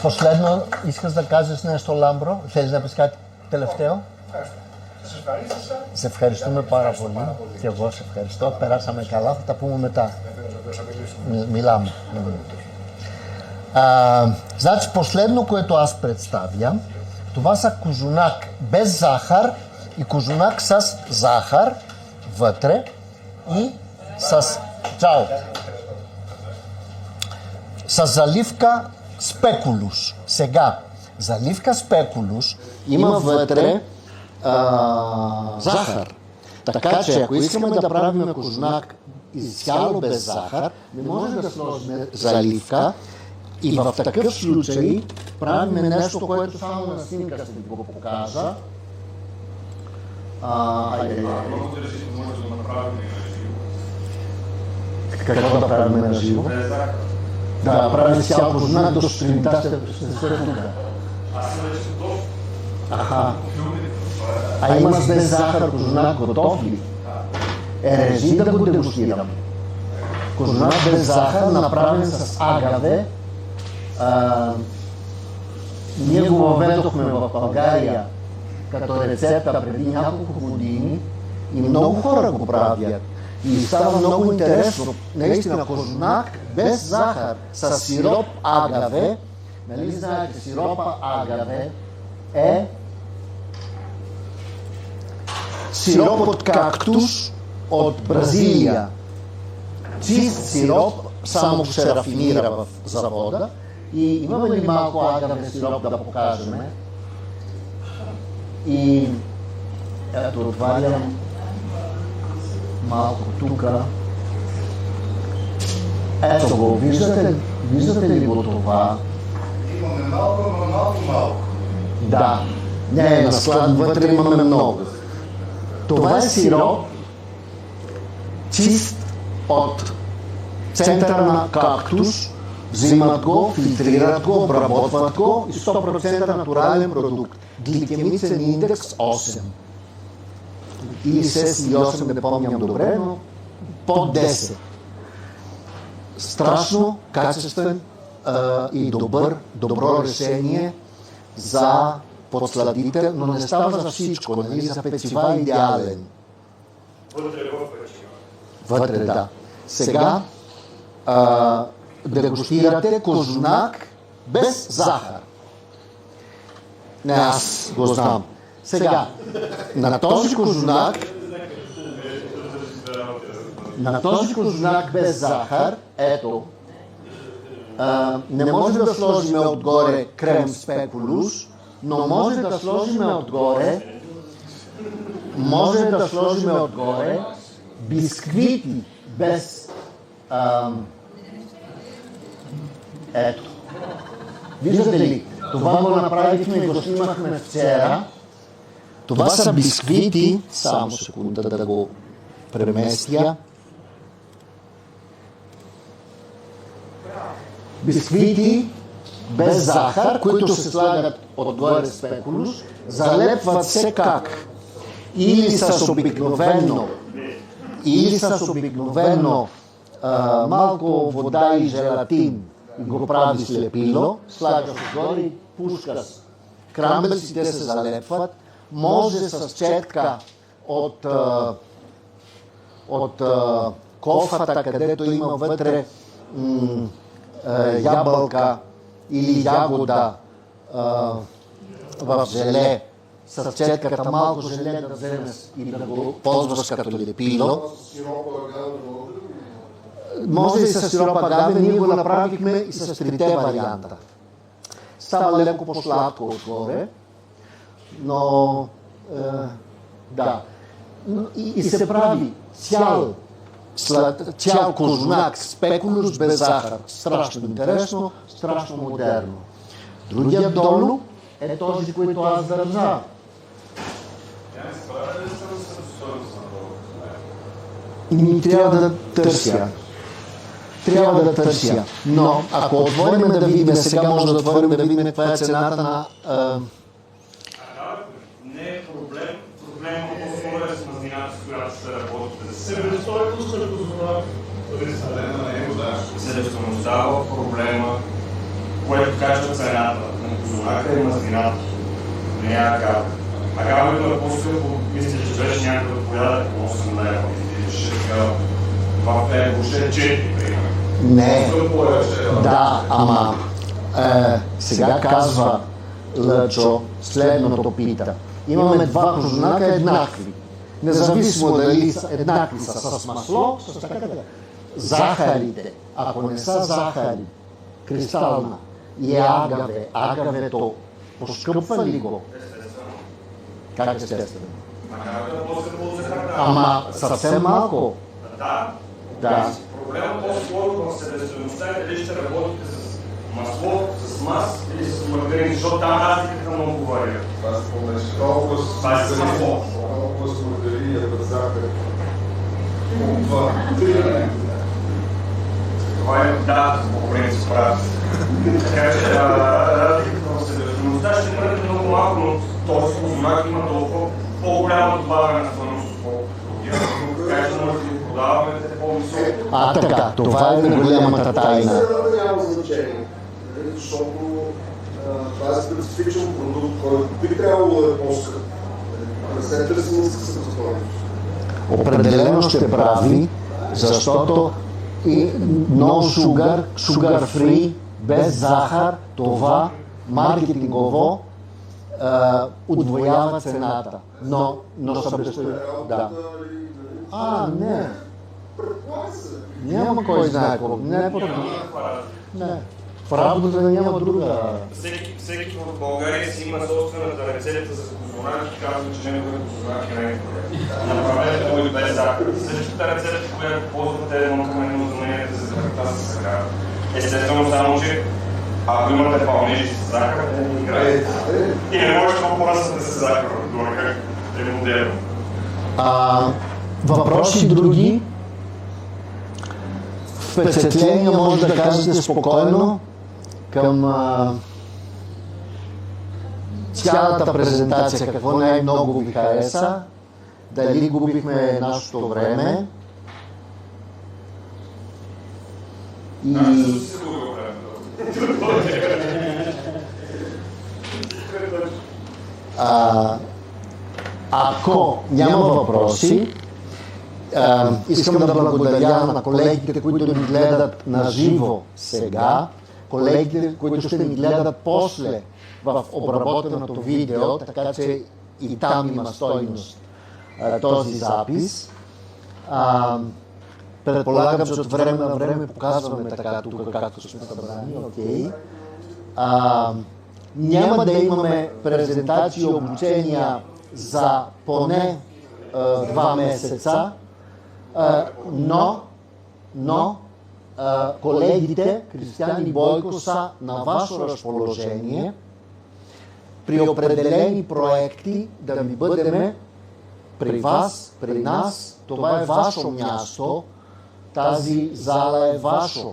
[SPEAKER 1] Последно, искаш да кажеш нещо, Ламбро? Θέλεις να πεις κάτι τελευταίο? Σε ευχαριστούμε πάρα πολύ. Και εγώ σε ευχαριστώ. Περάσαμε καλά, θα τα πούμε μετά. Μιλάμε. Значи, последно, което аз представям, това са кожунак без захар и кожунак с захар вътре и с с заливка спекулус. Сега, заливка спекулус има вътре захар. Така че, ако искаме да правим кожунак изцяло без захар, не може да сложим заливка И в такъв случай правим нещо, което само на снимка ще ви го покажа.
[SPEAKER 3] Много държи, може да направим и на живо.
[SPEAKER 1] Какво да правим на живо?
[SPEAKER 3] Без захар.
[SPEAKER 1] Да, правим цял кознак до сутринта, ще се тук.
[SPEAKER 3] Аз съм вече готов.
[SPEAKER 1] Аха. А имаш без захар кознак готов ли? Режи да го дегустирам. Кознак без захар, направен с агаве. Ние го въведохме в България като рецепта преди няколко години и много хора го правят. И става много интересно. Наистина, кознак без захар, с сироп агаве. Нали знаете, сиропа агаве е сироп от кактус от Бразилия. Чист сироп, само се рафинира в завода. И имаме ли малко агаве сироп да покажем? И ето отварям малко тук. Ето го, виждате ли го това?
[SPEAKER 2] Имаме малко, но малко.
[SPEAKER 1] Да, не е на склад, вътре имаме много. Това е сироп, чист от центъра на кактус, взимат го, филтрират го, обработват го и 100% натурален продукт. Гликемичен индекс 8. Или 6 или 8, не помням добре, но под 10. Страшно качествен и добро решение за подсладител, но не става за всичко, нали? За печива идеален.
[SPEAKER 3] Вътре в печива.
[SPEAKER 1] Вътре, да. Сега дегустирате кознак без захар. Не, аз го знам. Сега, на този кознак без захар, ето, не може да сложим отгоре крем спекулус, но може да сложим отгоре бисквити без ето. Виждате ли? Това го направихме и го снимахме вчера. Това са бисквити, само секунда да го преместя. Бисквити без захар, които се слагат отгоре спекулус, залепват се как? Или с обикновено малко вода и желатин и го прави слепило, слагаш отгоре и пускаш. Крамбелците се залепват. Може с четка от кофата, където има вътре ябълка или ягода в желе, с четката малко желе да вземеш и да го ползваш като лепило. Може и с сироп агаве, ние го направихме и с трите варианта. Става леко по-сладко отгоре, но да. И се прави цял кознак, спекулус без захар. Страшно интересно, страшно модерно. Другия долу е този, който аз държа. И трябва да търся. Но ако отворим да видим, сега може да отворим да видим каква е цената на...
[SPEAKER 3] Не е проблем. Проблемът по-скоро е с мазнината, с която ще работите.
[SPEAKER 4] Себестойност като знак.
[SPEAKER 3] Себестойността в проблема, което качва цената на козунака и мазнината. Не е агава. Агавето е по-скъпо, мисля, че беше някъде от порядък по 8 лева. Това е въобще 4, примерно.
[SPEAKER 1] Не, да, ама сега казва Лъчо, следното пита. Имаме два козунака еднакви. Независимо дали са еднакви са с масло, с така. Захарите, ако не са захари, кристална и агаве, агавето поскъпва ли го? Как естествено? Ама съвсем малко.
[SPEAKER 3] Да.
[SPEAKER 1] Да.
[SPEAKER 3] Проблемът по-скоро в себестойността е дали ще работите с масло с мас или с маргарин, защото там разликата много варира.
[SPEAKER 2] Това се помнеш. Толкова
[SPEAKER 3] с масло.
[SPEAKER 2] Толкова с маргарин, захар. Това.
[SPEAKER 3] Това е, да, по принцип правят. Така че разликата в съдържаността ще бъде много малко, но този козунак има толкова по-голяма добавена стойност, отколкото така че може да ги продаваме по-високо.
[SPEAKER 1] Така, това е голямата тайна.
[SPEAKER 2] Няма значение, защото това е специфичен продукт, който би трябвало да е по-скъп. Не се търси ниска себестойност.
[SPEAKER 1] Определено ще прави, защото и no sugar, sugar free, без захар, това маркетингово удвоява цената. Но да. Не. Няма кой знае колко. Не. В работата няма друга.
[SPEAKER 3] Всеки в България си има собствената рецепта за козунак и казва, че неговият козунак е най-добре. Направете го и без захар. Същата рецепта, която ползвате едно към едно заменяте за захарта с захар. Естествено, само че ако имате пълнежи с захар, не играете. И не може да поръсвате с захар, дори как е модерно.
[SPEAKER 1] Въпроси други? Впечатления може да кажете спокойно към цялата презентация, какво най-много ви хареса, дали губихме нашето време и... Ако няма въпроси, искам да благодаря на колегите, които ни гледат на живо сега, колегите, които ще ни гледат после в обработеното видео, така че и там има стойност този запис. Предполагам, че от време на време показваме така тук, както сме събрани. Okay. Няма да имаме презентации и обучения за поне 2 месеца, но колегите, Кристиан и Бойко, са на ваше разположение при определени проекти да ви бъдем при вас, при нас. Това е ваше място, тази зала е ваше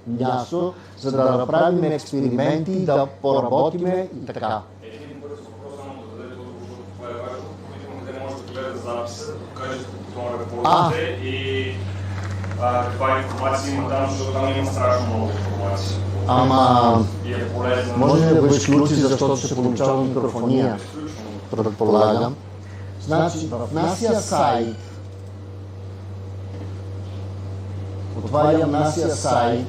[SPEAKER 1] място, за да направим експерименти, да поработиме и така.
[SPEAKER 3] Един бърз въпрос само да дадете отговор, защото това е важно. Питам къде може да гледа записа, да покажете бутона репортите и каква информация има там, защото там има страшно много информация. И е полезно.
[SPEAKER 1] Може да го изключи, защото се получава микрофония, предполагам. Значи, в нашия сайт, отварям нашия сайт.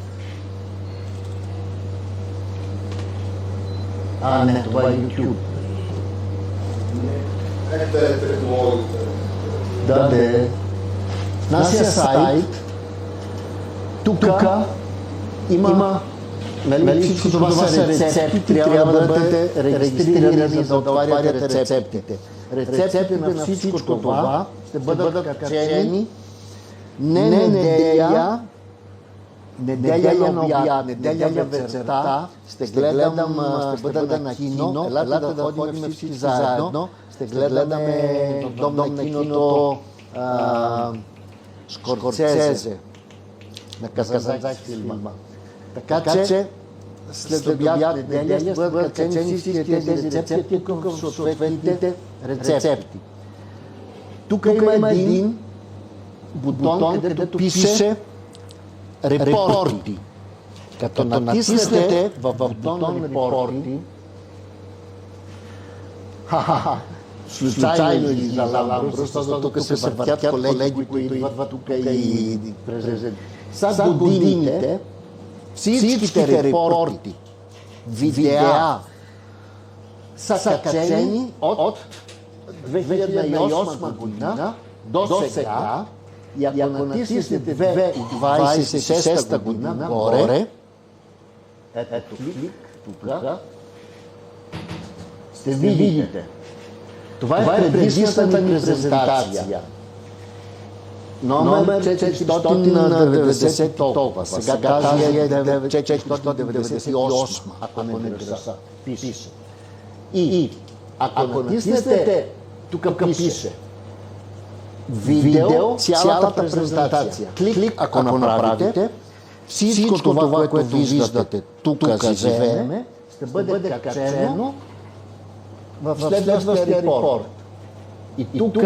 [SPEAKER 1] Не, това е YouTube.
[SPEAKER 2] Ето е технологията.
[SPEAKER 1] Да. В нашия сайт, тук има, нали, всичко това са рецепти, трябва да бъдете регистрирани, за да отваряте рецептите. Рецептите на всичко това ще бъдат качени не неделя на обяд, неделя вечерта, ще бъда на кино, елате да ходим всички заедно, ще гледаме Дом на киното Скорсезе, на казахски филма. Така че след обяд неделя ще бъдат качени всички тези рецепти към съответните рецепти. Тук има един бутон, където пише репорти. Като натиснете в бутон репорти, случайно или за Ламбрус, защото тук се въртят колеги, които идват тук и презентират. С годините всичките репорти, видеа са качени от 2008 година до сега. И ако натиснете 2026 година горе, ето клик, тук, ще видите. Това е предишната ни презентация. номер 490 толкова. Сега тази е 498, ако не греша, пише. И ако натиснете, тук пише видео, цялата презентация. Клик, ако направите, всичко това, което виждате тук живееме, ще бъде качено в следващия репорт. И тук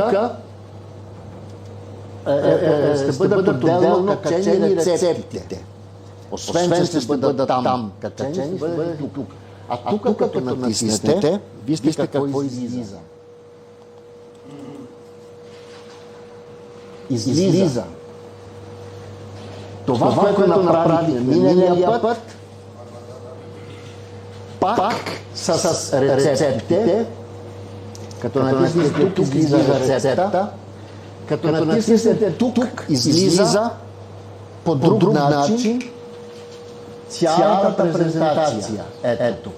[SPEAKER 1] ще бъдат отделно качени рецептите. Освен, че ще бъдат там качени, ще бъдат и тук. А тук, като натиснете, вижте какво излиза. Излиза. Това, което направихме миналия път, пак с рецептите, като натиснете тук излиза рецепта, като натиснете тук излиза по друг начин цялата презентация. Ето.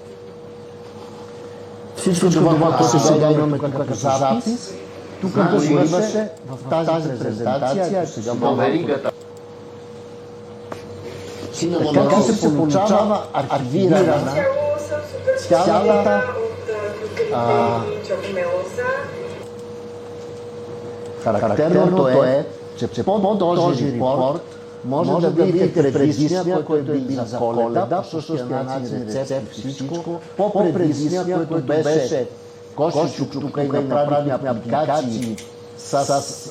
[SPEAKER 1] Всичко това, което сега имаме като запис, тук го имаше в тази презентация. Сега веригата. Така се получава архивирана цялата характерното е, че по този репорт може да видите предишния, който е бил за Коледа, по същия начин рецепт, всичко, по-предишния, който беше Кошичук тук и направихме апликации с